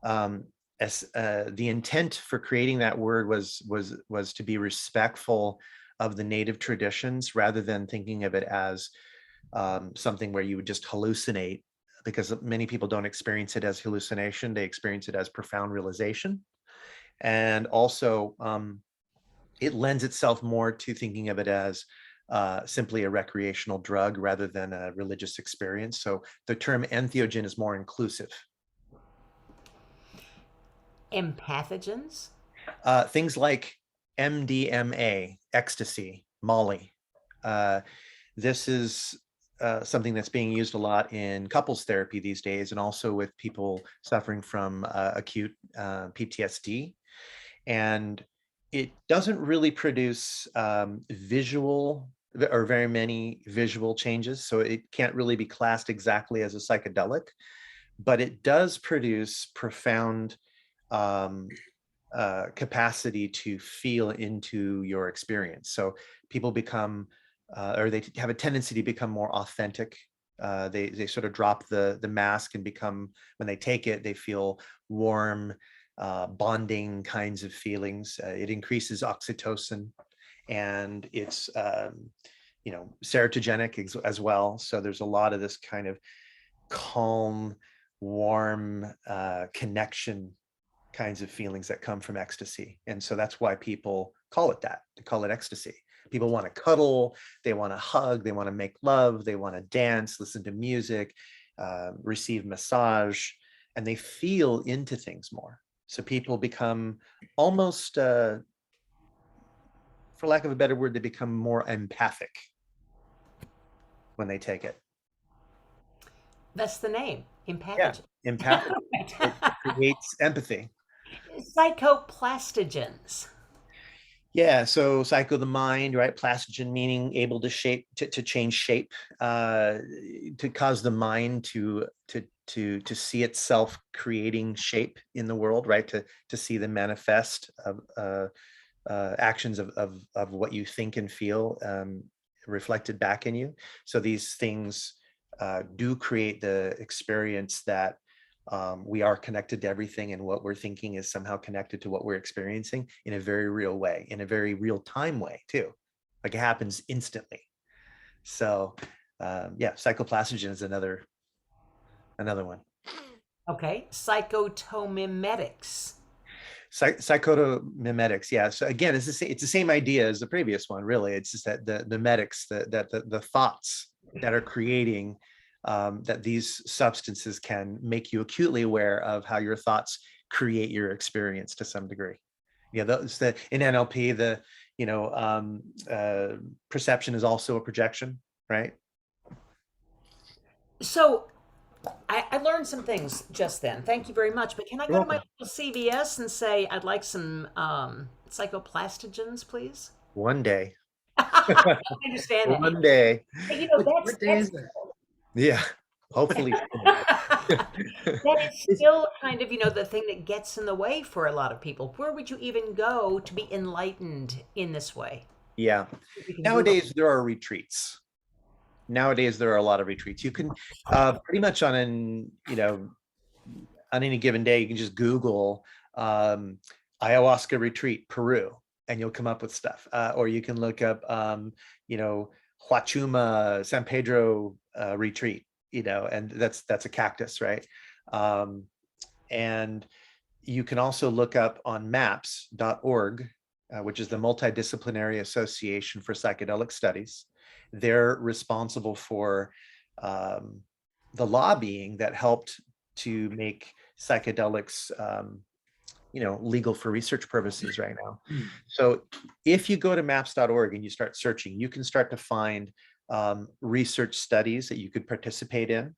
as the intent for creating that word was to be respectful of the native traditions rather than thinking of it as something where you would just hallucinate, because many people don't experience it as hallucination, they experience it as profound realization. And also it lends itself more to thinking of it as simply a recreational drug rather than a religious experience. So the term entheogen is more inclusive. Empathogens? Things like MDMA, ecstasy, Molly. This is something that's being used a lot in couples therapy these days, and also with people suffering from acute PTSD. And it doesn't really produce visual or very many visual changes, so it can't really be classed exactly as a psychedelic, but it does produce profound capacity to feel into your experience. So people become, or they have a tendency to become more authentic. They sort of drop the mask and become, when they take it, they feel warm, bonding kinds of feelings. It increases oxytocin, and it's serotogenic as well. So there's a lot of this kind of calm, warm connection kinds of feelings that come from ecstasy. And so that's why people call it that. They call it ecstasy. People want to cuddle, they want to hug, they want to make love, they want to dance, listen to music, receive massage, and they feel into things more. So people become almost, for lack of a better word, they become more empathic when they take it. That's the name, Yeah, empathogen. empathic. It creates empathy. Psychoplastogens. Yeah, so psycho, the mind, right? Plastogen meaning able to change shape, to cause the mind to see itself creating shape in the world, right? To see the manifest of actions of what you think and feel reflected back in you. So these things do create the experience that we are connected to everything, and what we're thinking is somehow connected to what we're experiencing in a very real way, in a very real time way too. Like it happens instantly. So yeah, psychoplastogen is another one. Okay, psychotomimetics. Psychotomimetics, yeah. So again, it's the same idea as the previous one, really. It's just that the mimetics, the thoughts that are creating that these substances can make you acutely aware of how your thoughts create your experience to some degree. Yeah, those in NLP, perception is also a projection, right? So I learned some things just then. Thank you very much. But can I You're go to my welcome. little CVS and say I'd like some psychoplastogens, please? One day. I understand that. One day. But, you know, What day is it? Yeah, hopefully soon. that is still kind of, the thing that gets in the way for a lot of people. Where would you even go to be enlightened in this way? Yeah. You can Google. Nowadays, there are retreats. Nowadays, there are a lot of retreats. You can pretty much on any given day, you can just Google ayahuasca retreat, Peru, and you'll come up with stuff. Or you can look up, Huachuma San Pedro retreat, and that's a cactus, right? And you can also look up on maps.org, which is the Multidisciplinary Association for Psychedelic Studies. They're responsible for the lobbying that helped to make psychedelics legal for research purposes right now. So if you go to maps.org and you start searching, you can start to find research studies that you could participate in.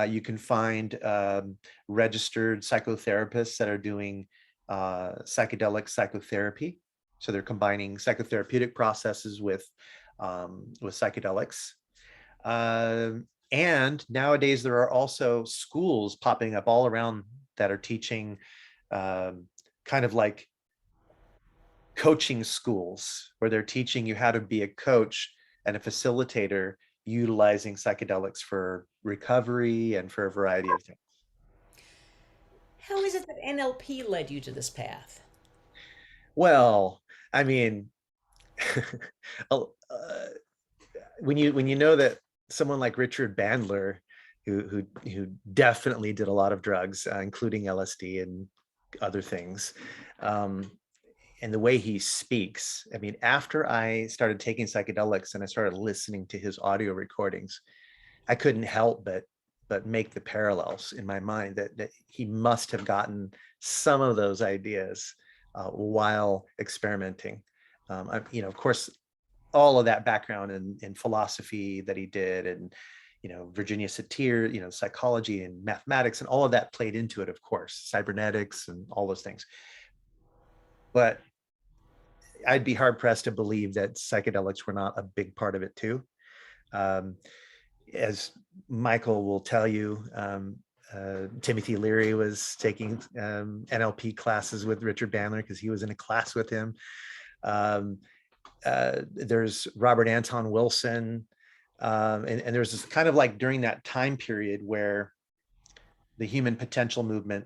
You can find registered psychotherapists that are doing psychedelic psychotherapy. So they're combining psychotherapeutic processes with psychedelics. And nowadays there are also schools popping up all around that are teaching kind of like coaching schools, where they're teaching you how to be a coach and a facilitator utilizing psychedelics for recovery and for a variety of things. How is it that NLP led you to this path? Well, I mean, uh, when you know that someone like Richard Bandler, who definitely did a lot of drugs, including LSD and other things, um, and the way he speaks. I mean, after I started taking psychedelics and I started listening to his audio recordings, I couldn't help but make the parallels in my mind that he must have gotten some of those ideas while experimenting. Of course, all of that background in philosophy that he did, and Virginia Satir, psychology and mathematics, and all of that played into it, of course, cybernetics and all those things. But I'd be hard pressed to believe that psychedelics were not a big part of it too. Um, as Michael will tell you, Timothy Leary was taking NLP classes with Richard Bandler because he was in a class with him. There's Robert Anton Wilson. And there's this kind of like during that time period where the human potential movement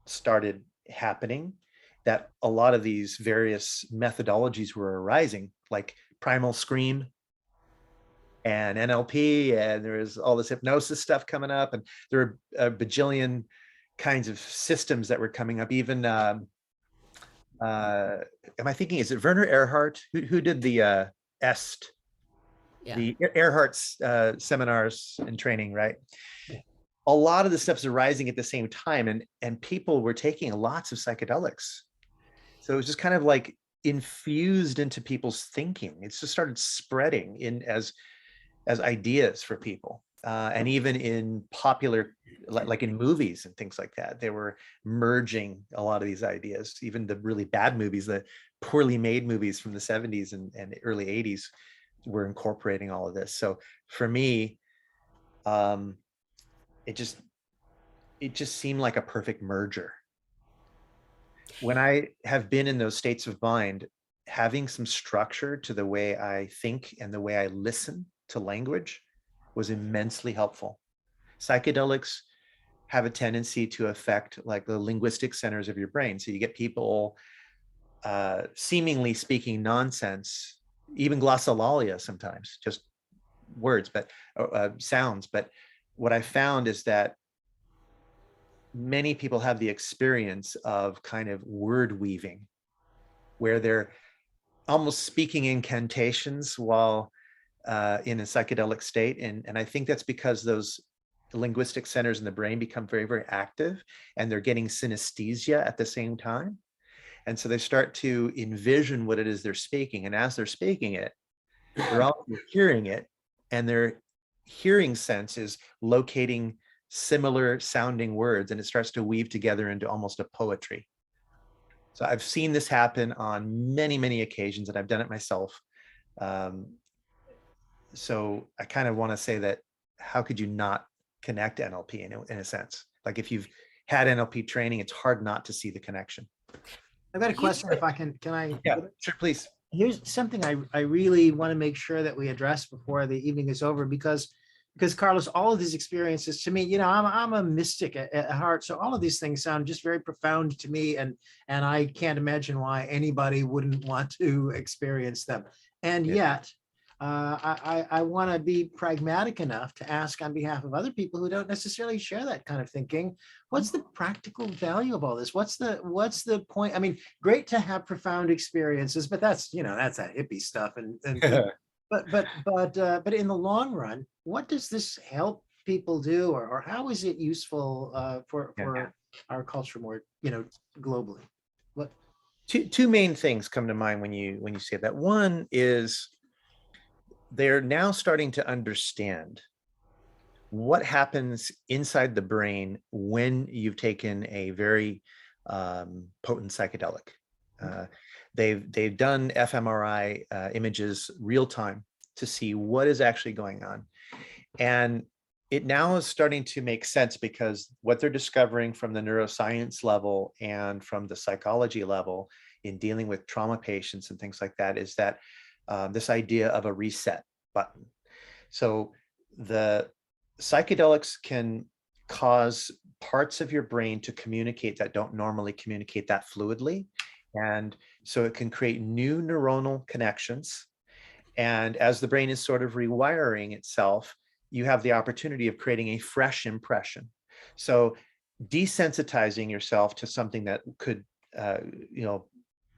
started happening, that a lot of these various methodologies were arising, like primal scream and NLP, and there was all this hypnosis stuff coming up, and there were a bajillion kinds of systems that were coming up. Even am I thinking, is it Werner Erhard who did the EST, the Erhardt's seminars and training, right? A lot of the stuff is arising at the same time, and people were taking lots of psychedelics. So it was just kind of like infused into people's thinking. It's just started spreading in as ideas for people. And even in popular, like in movies and things like that, they were merging a lot of these ideas. Even the really bad movies, the poorly made movies from the 70s and early 80s were incorporating all of this. So for me, it just seemed like a perfect merger. When I have been in those states of mind, having some structure to the way I think and the way I listen to language was immensely helpful. Psychedelics have a tendency to affect like the linguistic centers of your brain. So you get people seemingly speaking nonsense, even glossolalia sometimes, just words, but sounds. But what I found is that many people have the experience of kind of word weaving, where they're almost speaking incantations while in a psychedelic state. And I think that's because those linguistic centers in the brain become very, very active, and they're getting synesthesia at the same time. And so they start to envision what it is they're speaking. And as they're speaking it, they're also hearing it, and their hearing sense is locating similar sounding words, and it starts to weave together into almost a poetry. So I've seen this happen on many, many occasions, and I've done it myself. So I kind of want to say that how could you not connect NLP in a sense? Like if you've had NLP training, it's hard not to see the connection. I've got a question if I can I? Yeah, sure, please. Here's something I really want to make sure that we address before the evening is over, because Carlos, all of these experiences to me, I'm a mystic at heart. So all of these things sound just very profound to me. And I can't imagine why anybody wouldn't want to experience them. And yet, I want to be pragmatic enough to ask on behalf of other people who don't necessarily share that kind of thinking, what's the practical value of all this? What's the point? I mean, great to have profound experiences, but that's that hippie stuff. But in the long run, what does this help people do, or how is it useful for our culture more, globally? What? Two main things come to mind when you say that. One is they're now starting to understand what happens inside the brain when you've taken a very potent psychedelic. They've done fMRI images real time to see what is actually going on. And it now is starting to make sense, because what they're discovering from the neuroscience level and from the psychology level in dealing with trauma patients and things like that is that this idea of a reset button. So the psychedelics can cause parts of your brain to communicate that don't normally communicate that fluidly. And so it can create new neuronal connections. And as the brain is sort of rewiring itself, you have the opportunity of creating a fresh impression. So desensitizing yourself to something that could,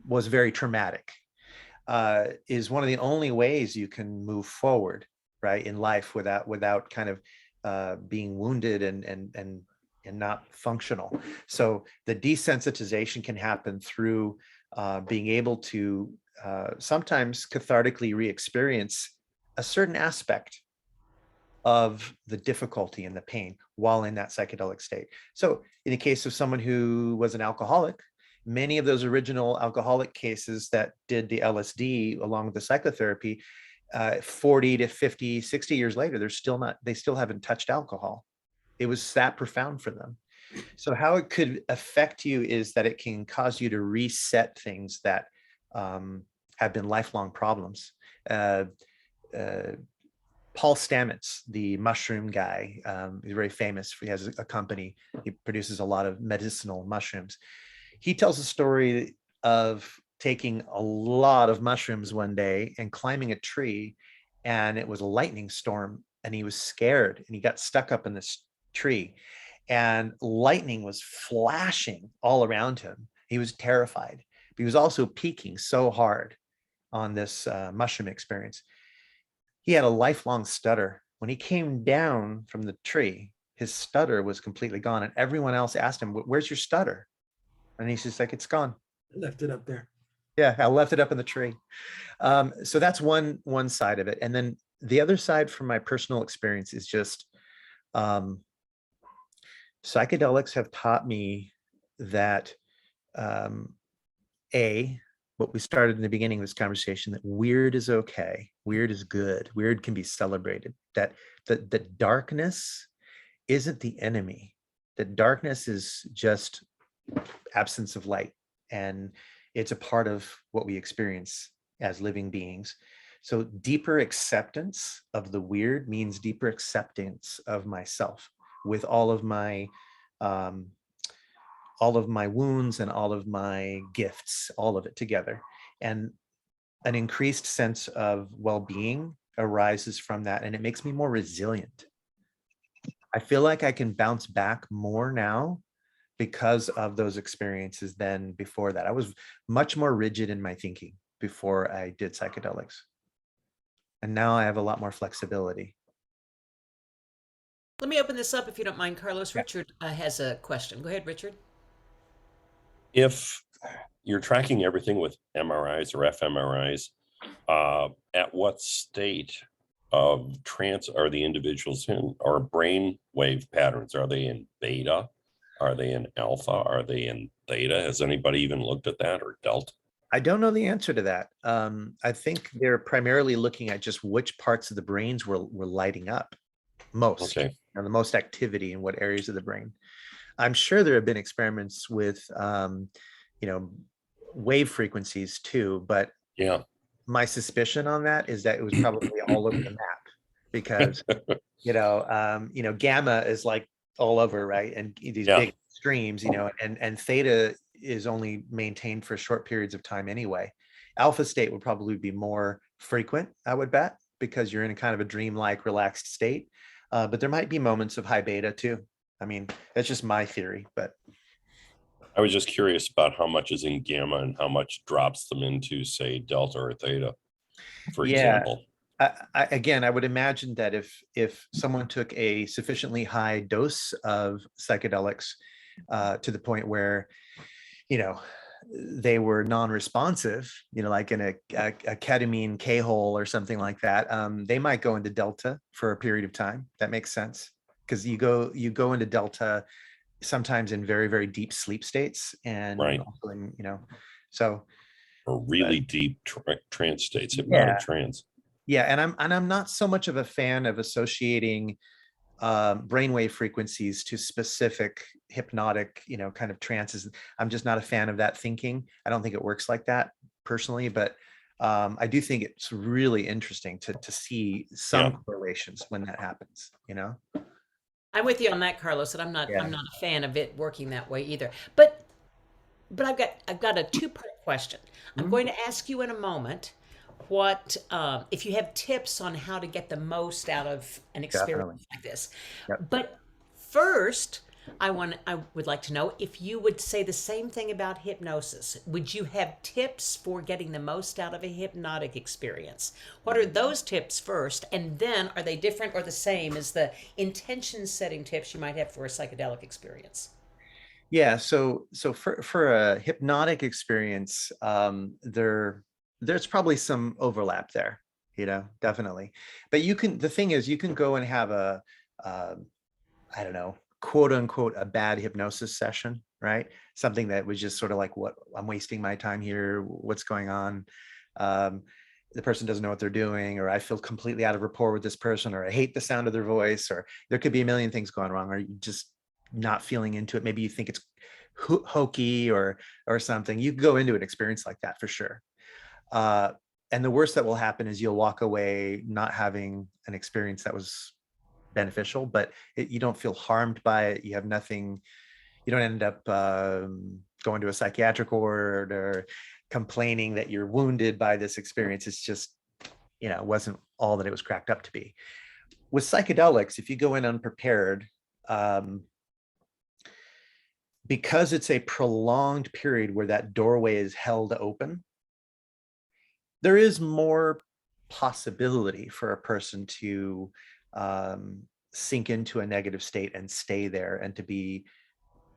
was very traumatic, is one of the only ways you can move forward, right, in life without kind of being wounded and not functional. So the desensitization can happen through being able to sometimes cathartically re-experience a certain aspect of the difficulty and the pain while in that psychedelic state. So in the case of someone who was an alcoholic, many of those original alcoholic cases that did the LSD along with the psychotherapy, 40 to 50, 60 years later, they still haven't touched alcohol. It was that profound for them. So how it could affect you is that it can cause you to reset things that have been lifelong problems. Paul Stamets, the mushroom guy, he's very famous. He has a company. He produces a lot of medicinal mushrooms. He tells a story of taking a lot of mushrooms one day and climbing a tree, and it was a lightning storm, and he was scared, and he got stuck up in this tree, and lightning was flashing all around him. He was terrified, but he was also peaking so hard on this mushroom experience. He had a lifelong stutter. When he came down from the tree, his stutter was completely gone. And everyone else asked him, "Where's your stutter?" And he's just like, "It's gone. I left it up there." Yeah, I left it up in the tree. So that's one side of it. And then the other side from my personal experience is just psychedelics have taught me that what we started in the beginning of this conversation, that weird is okay, weird is good, weird can be celebrated, that the darkness isn't the enemy, that darkness is just absence of light, and it's a part of what we experience as living beings. So deeper acceptance of the weird means deeper acceptance of myself with all of my wounds and all of my gifts, all of it together. And an increased sense of well-being arises from that, and it makes me more resilient. I feel like I can bounce back more now because of those experiences than before that. I was much more rigid in my thinking before I did psychedelics. And now I have a lot more flexibility. Let me open this up if you don't mind, Carlos. Yeah. Richard has a question. Go ahead, Richard. If you're tracking everything with MRIs or fMRIs, at what state of trance are the individuals in, or brain wave patterns? Are they in beta? Are they in alpha? Are they in theta? Has anybody even looked at that, or delta? I don't know the answer to that. I think they're primarily looking at just which parts of the brains were lighting up most, Okay. and the most activity in what areas of the brain. I'm sure there have been experiments with, wave frequencies too, but Yeah. my suspicion on that is that it was probably all over the map, because, gamma is like all over, right? And these big streams, and theta is only maintained for short periods of time anyway. Alpha state would probably be more frequent, I would bet, because you're in a kind of a dreamlike, relaxed state. But there might be moments of high beta too. I mean, that's just my theory, but I was just curious about how much is in gamma and how much drops them into, say, delta or theta, for example. Again, I would imagine that if someone took a sufficiently high dose of psychedelics to the point where, they were non-responsive, like in a ketamine K-hole or something like that, they might go into delta for a period of time. That makes sense, because you go into delta sometimes in very, very deep sleep states, and Right. also in, so Or really deep trance states, hypnotic trance. Yeah, and I'm not so much of a fan of associating brainwave frequencies to specific hypnotic, kind of trances. I'm just not a fan of that thinking. I don't think it works like that personally, but I do think it's really interesting to see some correlations when that happens, I'm with you on that, Carlos, and Yeah, I'm not a fan of it working that way either. But I've got a two-part question. I'm mhm, going to ask you in a moment what if you have tips on how to get the most out of an definitely. experience like this. Yep. But first, I would like to know if you would say the same thing about hypnosis. Would you have tips for getting the most out of a hypnotic experience? What are those tips first, and then are they different or the same as the intention setting tips you might have for a psychedelic experience? Yeah, so for a hypnotic experience, there's probably some overlap there, definitely. But the thing is, you can go and have uh, I don't know, quote unquote, a bad hypnosis session, right? Something that was just sort of like, what, I'm wasting my time here. What's going on? Um, the person doesn't know what they're doing, or I feel completely out of rapport with this person, or I hate the sound of their voice, or there could be a million things going wrong, or you just not feeling into it. Maybe you think it's hokey or something. You can go into an experience like that for sure. Uh, and the worst that will happen is you'll walk away not having an experience that was beneficial, but you don't feel harmed by it. You have nothing, you don't end up going to a psychiatric ward or complaining that you're wounded by this experience. It's just, it wasn't all that it was cracked up to be. With psychedelics, if you go in unprepared, um, because it's a prolonged period where that doorway is held open, there is more possibility for a person to sink into a negative state and stay there, and to be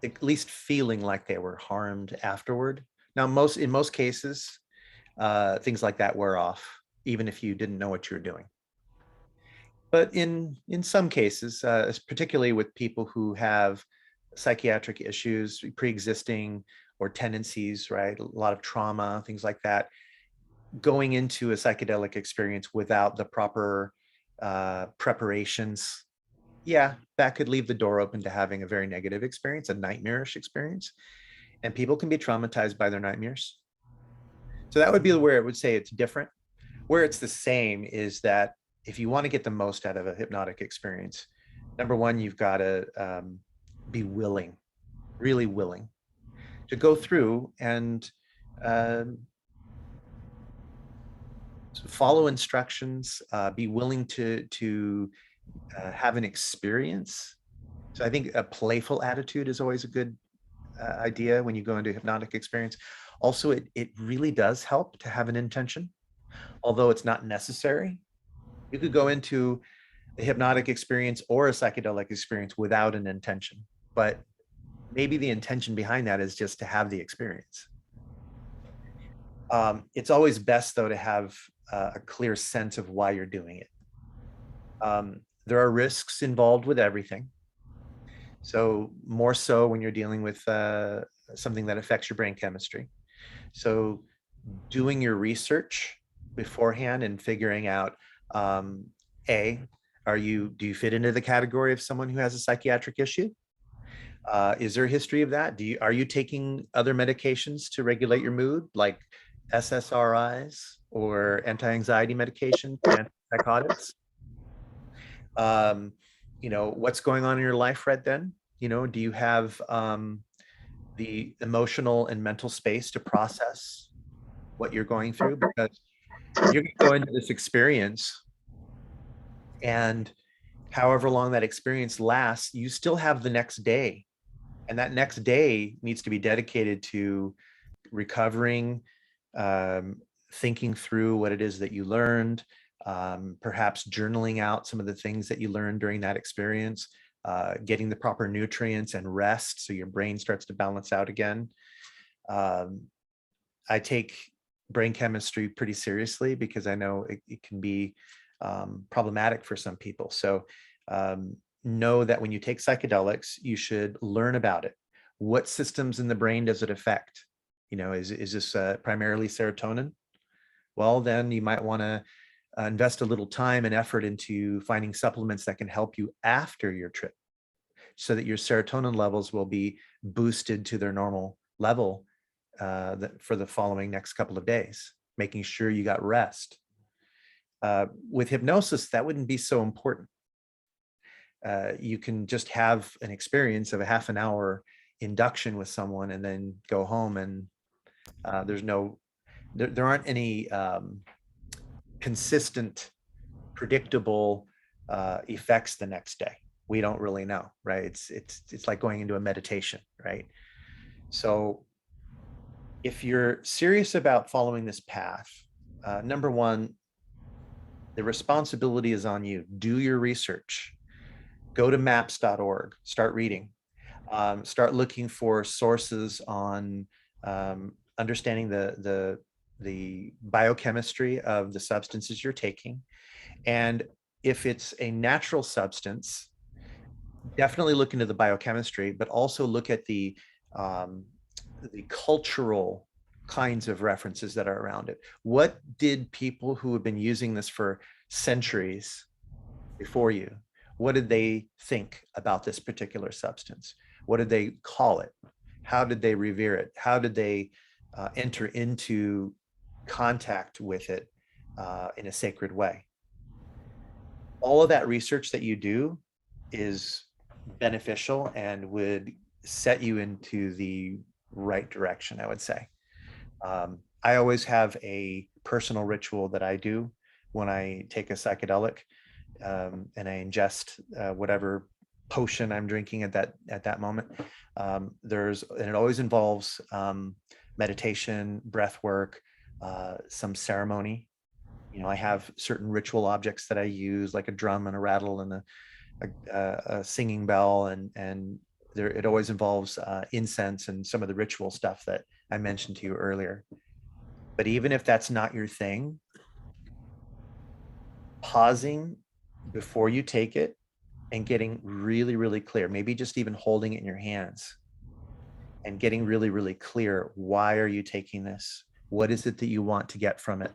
at least feeling like they were harmed afterward. Now, in most cases, things like that wear off, even if you didn't know what you were doing. But in some cases, particularly with people who have psychiatric issues, pre-existing or tendencies, right? A lot of trauma, things like that, going into a psychedelic experience without the proper preparations, yeah, that could leave the door open to having a very negative experience, a nightmarish experience. And people can be traumatized by their nightmares. So that would be where it would say it's different. Where it's the same is that if you want to get the most out of a hypnotic experience, number one, you've got to be willing, really willing to go through and follow instructions, be willing to have an experience. So I think a playful attitude is always a good idea when you go into a hypnotic experience. Also, it really does help to have an intention, although it's not necessary. You could go into a hypnotic experience or a psychedelic experience without an intention, but maybe the intention behind that is just to have the experience. It's always best, though, to have a clear sense of why you're doing it. There are risks involved with everything. So more so when you're dealing with something that affects your brain chemistry. So doing your research beforehand and figuring out, do you fit into the category of someone who has a psychiatric issue? Is there a history of that? Are you taking other medications to regulate your mood, like SSRIs or anti-anxiety medication, antipsychotics? What's going on in your life right then? Do you have the emotional and mental space to process what you're going through? Because you're going to go into this experience, and however long that experience lasts, you still have the next day. And that next day needs to be dedicated to recovering, thinking through what it is that you learned, perhaps journaling out some of the things that you learned during that experience, getting the proper nutrients and rest so your brain starts to balance out again. I take brain chemistry pretty seriously because I know it can be problematic for some people. So know that when you take psychedelics, you should learn about it. What systems in the brain does it affect? Is this primarily serotonin? Well, then you might want to invest a little time and effort into finding supplements that can help you after your trip, so that your serotonin levels will be boosted to their normal level for the following next couple of days, making sure you got rest. With hypnosis, that wouldn't be so important. you can just have an experience of a half an hour induction with someone and then go home, and there aren't any consistent, predictable effects the next day. We don't really know, right? It's like going into a meditation, right? So if you're serious about following this path, number one, the responsibility is on you. Do your research. Go to maps.org, start reading, start looking for sources on understanding the biochemistry of the substances you're taking. And if it's a natural substance, definitely look into the biochemistry, but also look at the cultural kinds of references that are around it. What did people who have been using this for centuries before you, what did they think about this particular substance? What did they call it? How did they revere it? How did they enter into contact with it in a sacred way? All of that research that you do is beneficial and would set you into the right direction, I would say. I always have a personal ritual that I do when I take a psychedelic, and I ingest whatever potion I'm drinking at that moment. And it always involves meditation, breath work, some ceremony. I have certain ritual objects that I use, like a drum and a rattle and a singing bell, and it always involves incense and some of the ritual stuff that I mentioned to you earlier. But even if that's not your thing, pausing before you take it and getting really, really clear, maybe just even holding it in your hands and getting really, really clear. Why are you taking this? What is it that you want to get from it?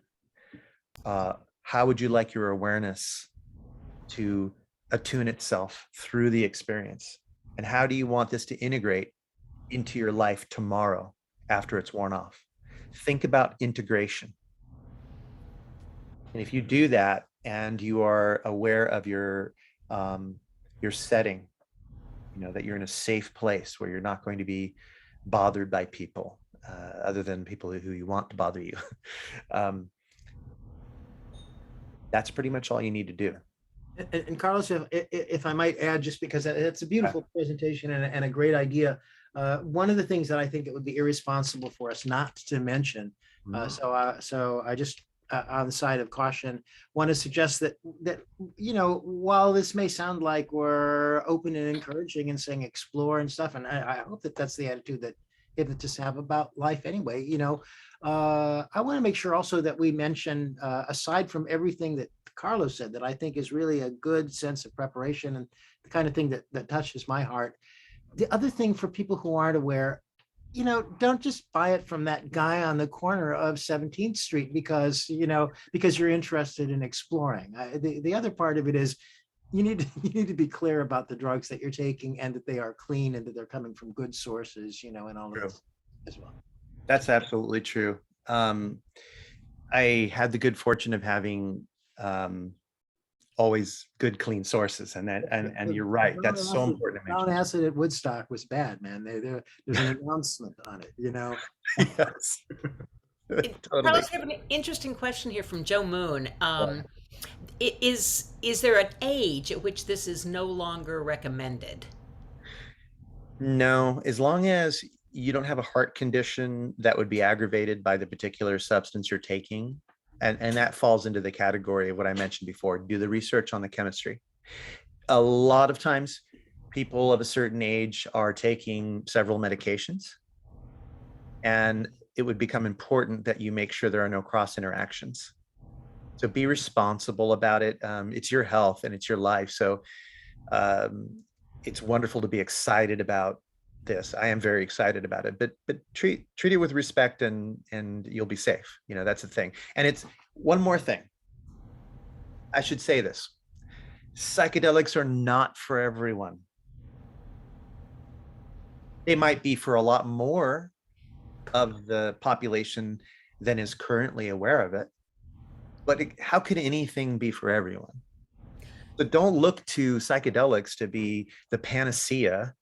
How would you like your awareness to attune itself through the experience? And how do you want this to integrate into your life tomorrow after it's worn off? Think about integration. And if you do that and you are aware of your setting, that you're in a safe place where you're not going to be bothered by people other than people who you want to bother you. That's pretty much all you need to do. And Carlos, if I might add, just because it's a beautiful presentation and a great idea, one of the things that I think it would be irresponsible for us not to mention, so I just, on the side of caution, want to suggest that while this may sound like we're open and encouraging and saying explore and stuff, and I hope that that's the attitude that hypnotists have about life anyway, I want to make sure also that we mention, aside from everything that Carlos said, that I think is really a good sense of preparation and the kind of thing that touches my heart. The other thing for people who aren't aware, don't just buy it from that guy on the corner of 17th Street because you're interested in exploring. The other part of it is you need to be clear about the drugs that you're taking and that they are clean and that they're coming from good sources, and all of this as well. That's absolutely true. I had the good fortune of having always good, clean sources, and you're right. That's so important to mention. Brown acid at Woodstock was bad, man. There's an announcement on it, Yes. Totally. Carlos, I have an interesting question here from Joe Moon. Is there an age at which this is no longer recommended? No, as long as you don't have a heart condition that would be aggravated by the particular substance you're taking. And that falls into the category of what I mentioned before. Do the research on the chemistry. A lot of times people of a certain age are taking several medications, and it would become important that you make sure there are no cross interactions. So be responsible about it. It's your health and it's your life. So it's wonderful to be excited about this. I am very excited about it, but treat it with respect, and you'll be safe. That's the thing. And it's one more thing. I should say this. Psychedelics are not for everyone. They might be for a lot more of the population than is currently aware of it. But how could anything be for everyone? So don't look to psychedelics to be the panacea,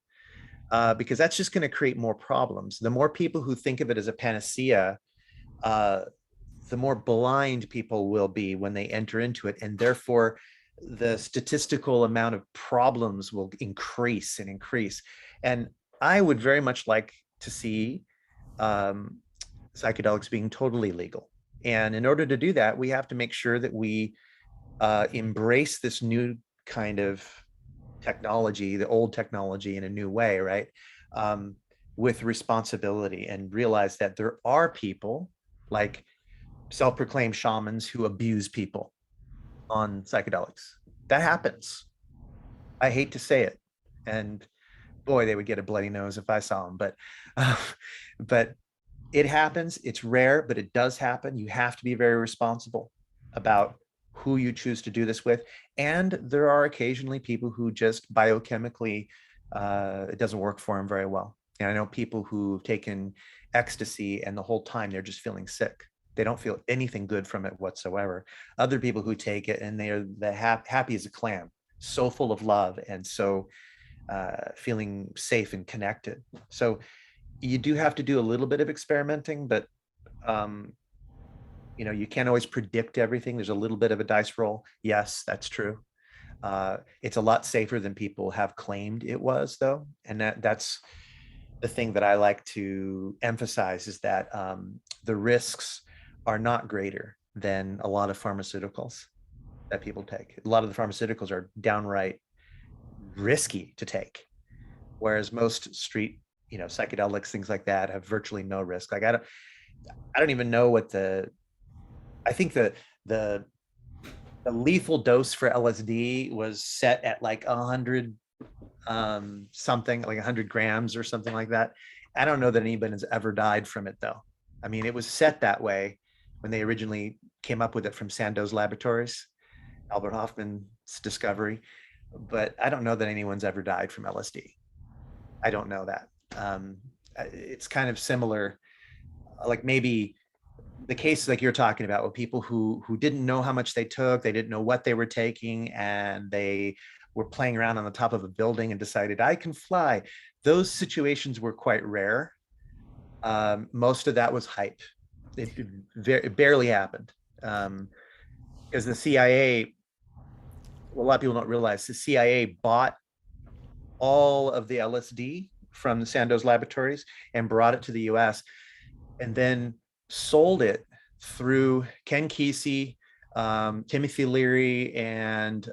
because that's just going to create more problems. The more people who think of it as a panacea, the more blind people will be when they enter into it, and therefore the statistical amount of problems will increase and increase. And I would very much like to see psychedelics being totally legal. And in order to do that, we have to make sure that we embrace this new kind of technology, the old technology, in a new way, right? With responsibility, and realize that there are people like self-proclaimed shamans who abuse people on psychedelics. That happens. I hate to say it, and boy, they would get a bloody nose if I saw them. But it happens. It's rare, but it does happen. You have to be very responsible about who you choose to do this with. And there are occasionally people who just biochemically, it doesn't work for them very well. And I know people who've taken ecstasy and the whole time they're just feeling sick. They don't feel anything good from it whatsoever. Other people who take it and they're happy as a clam, so full of love and so feeling safe and connected. So you do have to do a little bit of experimenting, but you can't always predict everything. There's a little bit of a dice roll. Yes, that's true. It's a lot safer than people have claimed it was, though. And that's the thing that I like to emphasize, is that the risks are not greater than a lot of pharmaceuticals that people take. A lot of the pharmaceuticals are downright risky to take, whereas most street, psychedelics, things like that, have virtually no risk. Like I don't even know what I think the lethal dose for LSD was set at like 100 something, like 100 grams or something like that. I don't know that anybody has ever died from it, though. I mean, it was set that way when they originally came up with it from Sandoz Laboratories, Albert Hoffman's discovery. But I don't know that anyone's ever died from LSD. I don't know that. It's kind of similar, like maybe the cases like you're talking about, with people who didn't know how much they took, they didn't know what they were taking, and they were playing around on the top of a building and decided, I can fly. Those situations were quite rare. Most of that was hype. It barely happened. Because the CIA, a lot of people don't realize, the CIA bought all of the LSD from the Sandoz Laboratories and brought it to the US, and then sold it through Ken Kesey, Timothy Leary, and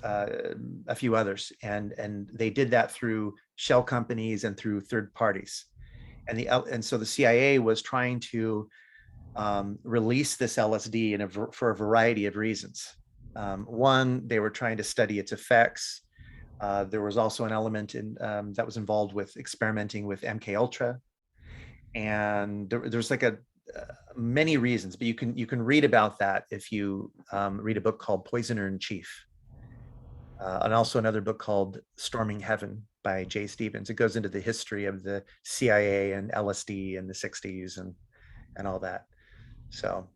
a few others. And they did that through shell companies and through third parties. And so the CIA was trying to release this LSD for a variety of reasons. One, they were trying to study its effects. There was also an element that was involved with experimenting with MK Ultra, and there's like many reasons. But you can read about that if you read a book called Poisoner in Chief, and also another book called Storming Heaven by Jay Stevens. It goes into the history of the CIA and LSD in the 60s and all that. So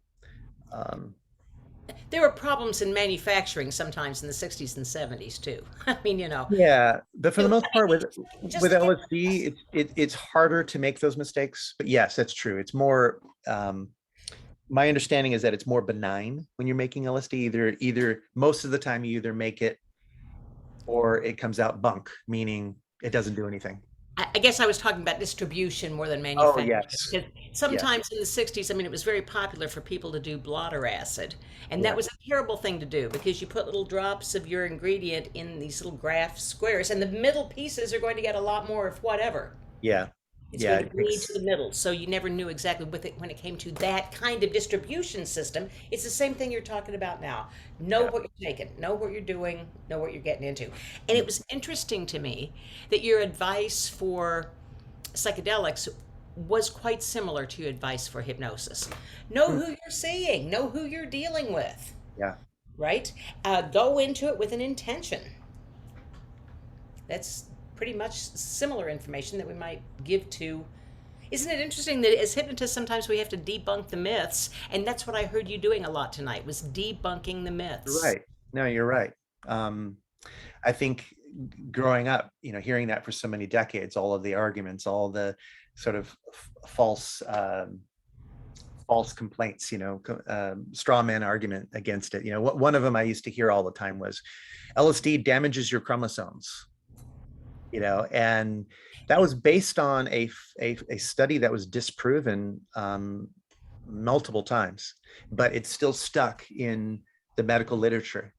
there were problems in manufacturing sometimes in the 60s and 70s too. I mean, Yeah, but for the most part with LSD, it's harder to make those mistakes. But yes, that's true. It's more, my understanding is that it's more benign when you're making LSD. Either most of the time you either make it or it comes out bunk, meaning it doesn't do anything. I guess I was talking about distribution more than manufacturing. Oh, yes. Because sometimes in the 60s, I mean, it was very popular for people to do blotter acid. And that was a terrible thing to do, because you put little drops of your ingredient in these little graph squares, and the middle pieces are going to get a lot more of whatever. Yeah. It's going to bleed to the middle. So you never knew exactly when it came to that kind of distribution system. It's the same thing you're talking about now. Know what you're taking, know what you're doing, know what you're getting into. And it was interesting to me that your advice for psychedelics was quite similar to your advice for hypnosis. Know who you're seeing, know who you're dealing with. Yeah. Right? Go into it with an intention. That's pretty much similar information that we might give to. Isn't it interesting that as hypnotists sometimes we have to debunk the myths, and that's what I heard you doing a lot tonight, was debunking the myths. Right. No, you're right. I think growing up, hearing that for so many decades, all of the arguments, all the sort of false complaints, straw man argument against it. One of them I used to hear all the time was LSD damages your chromosomes, and that was based on a study that was disproven multiple times, but it's still stuck in the medical literature.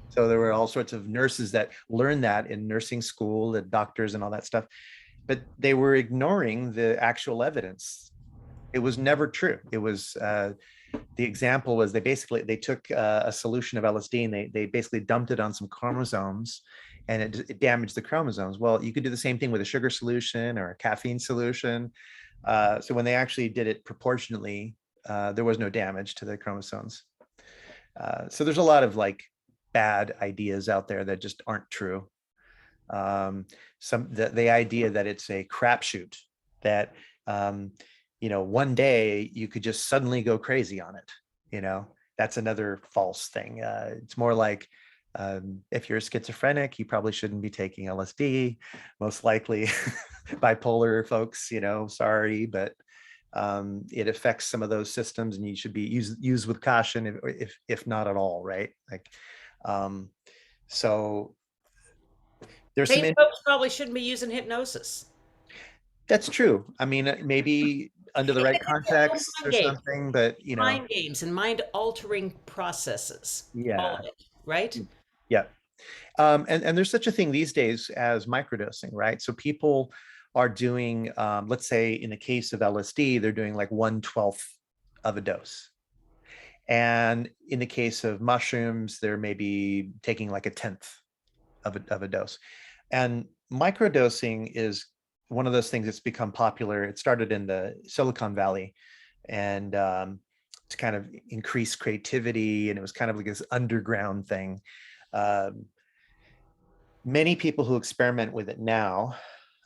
So there were all sorts of nurses that learned that in nursing school, the doctors and all that stuff, but they were ignoring the actual evidence. It was never true. It was, the example was they took a solution of LSD and they basically dumped it on some chromosomes, and it damaged the chromosomes. Well, you could do the same thing with a sugar solution or a caffeine solution. So when they actually did it proportionately, there was no damage to the chromosomes. So there's a lot of like bad ideas out there that just aren't true. The idea that it's a crapshoot, that one day you could just suddenly go crazy on it. That's another false thing. It's more like, if you're schizophrenic, you probably shouldn't be taking LSD. Most likely bipolar folks, sorry, but it affects some of those systems, and you should be used with caution, if not at all, right? Like, so there's Same folks probably shouldn't be using hypnosis. That's true. I mean, maybe under the right context or something, but mind games and mind altering processes. Yeah. All of it, right? Yeah. And there's such a thing these days as microdosing, right? So people are doing, let's say in the case of LSD, they're doing like 1/12 of a dose. And in the case of mushrooms, they're maybe taking like 1/10 of a dose. And microdosing is one of those things that's become popular. It started in the Silicon Valley, and to kind of increase creativity, and it was kind of like this underground thing. Many people who experiment with it now,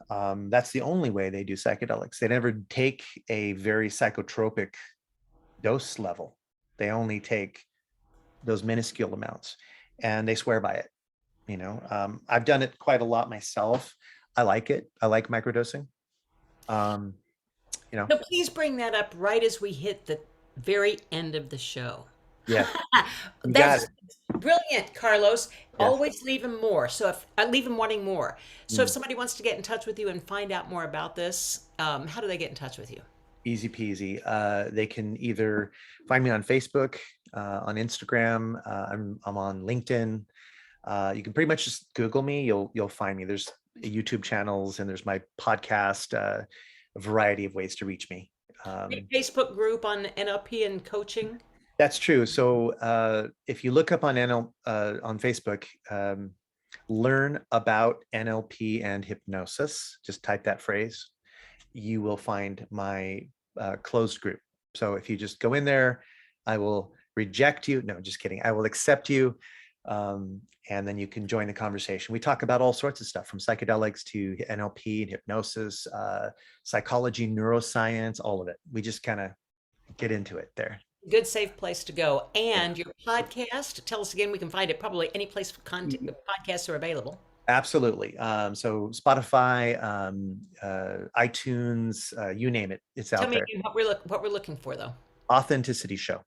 that's the only way they do psychedelics. They never take a very psychotropic dose level. They only take those minuscule amounts, and they swear by it. I've done it quite a lot myself. I like it. I like microdosing. So please bring that up right as we hit the very end of the show. Yeah. That's brilliant, Carlos. Yes. Always leave them more. So if I leave them wanting more. So if somebody wants to get in touch with you and find out more about this, how do they get in touch with you? Easy peasy. They can either find me on Facebook, on Instagram. I'm on LinkedIn. You can pretty much just Google me. You'll find me. There's YouTube channels, and there's my podcast, a variety of ways to reach me. Facebook group on NLP and coaching. That's true. So if you look up on on Facebook, learn about NLP and hypnosis, just type that phrase, you will find my closed group. So if you just go in there, I will reject you. No, just kidding. I will accept you. And then you can join the conversation. We talk about all sorts of stuff, from psychedelics to NLP and hypnosis, psychology, neuroscience, all of it. We just kind of get into it there. Good, safe place to go. And your podcast, tell us again, we can find it probably any place podcasts are available. Absolutely. So Spotify, iTunes, you name it, it's out there. Tell me again what we're looking for, though. Authenticity Show.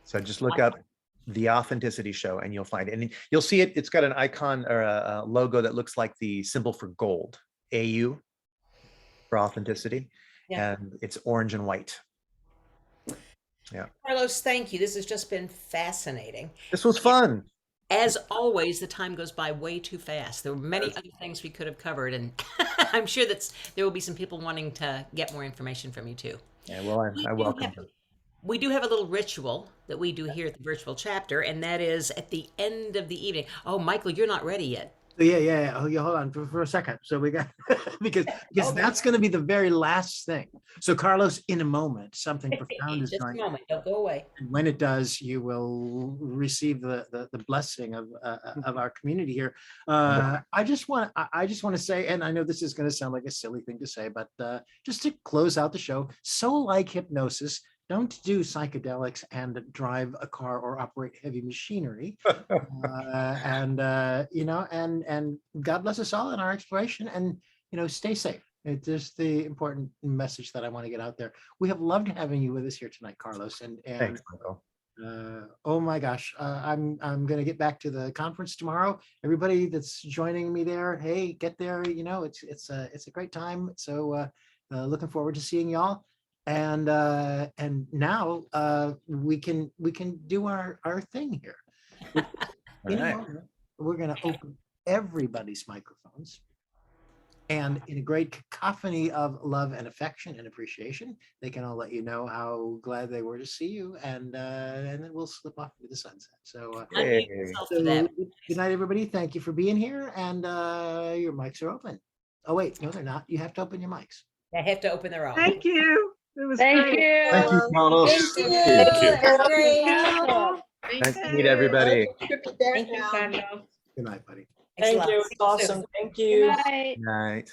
So just look up The Authenticity Show and you'll find it. And you'll see it. It's got an icon or a logo that looks like the symbol for gold, AU, for authenticity. Yeah. And it's orange and white. Yeah. Carlos, thank you. This has just been fascinating. This was fun. As always, the time goes by way too fast. There were many other things we could have covered, and I'm sure that there will be some people wanting to get more information from you too. Yeah, well, I welcome them. We do have a little ritual that we do here at the virtual chapter, and that is at the end of the evening. Oh, Michael, you're not ready yet. Yeah. Oh, yeah. Hold on for a second. So we got because that's going to be the very last thing. So Carlos, in a moment, something profound is going. Just a moment. Don't go away. And when it does, you will receive the blessing of our community here. I just want to say, and I know this is going to sound like a silly thing to say, but just to close out the show, so like hypnosis, don't do psychedelics and drive a car or operate heavy machinery. And God bless us all in our exploration, and stay safe. It's just the important message that I want to get out there. We have loved having you with us here tonight, Carlos. And Thanks, Michael. oh my gosh, I'm going to get back to the conference tomorrow. Everybody that's joining me there, hey, get there. It's a great time. So looking forward to seeing y'all. And now we can do our thing here. We're going to open everybody's microphones. And in a great cacophony of love and affection and appreciation, they can all let you know how glad they were to see you, and then we'll slip off into the sunset. So, good night, everybody. Thank you for being here, and your mics are open. Oh wait, no, they're not. You have to open your mics. They have to open their own. Thank you. It was Thank great. you. Thank you, Carlos. Thank you. Thank you. That's great. Nice to meet everybody. Thank you, Carlos. Good night, buddy. Thanks a Thank lot. you. See It's awesome. soon. Thank Good you. night. Night.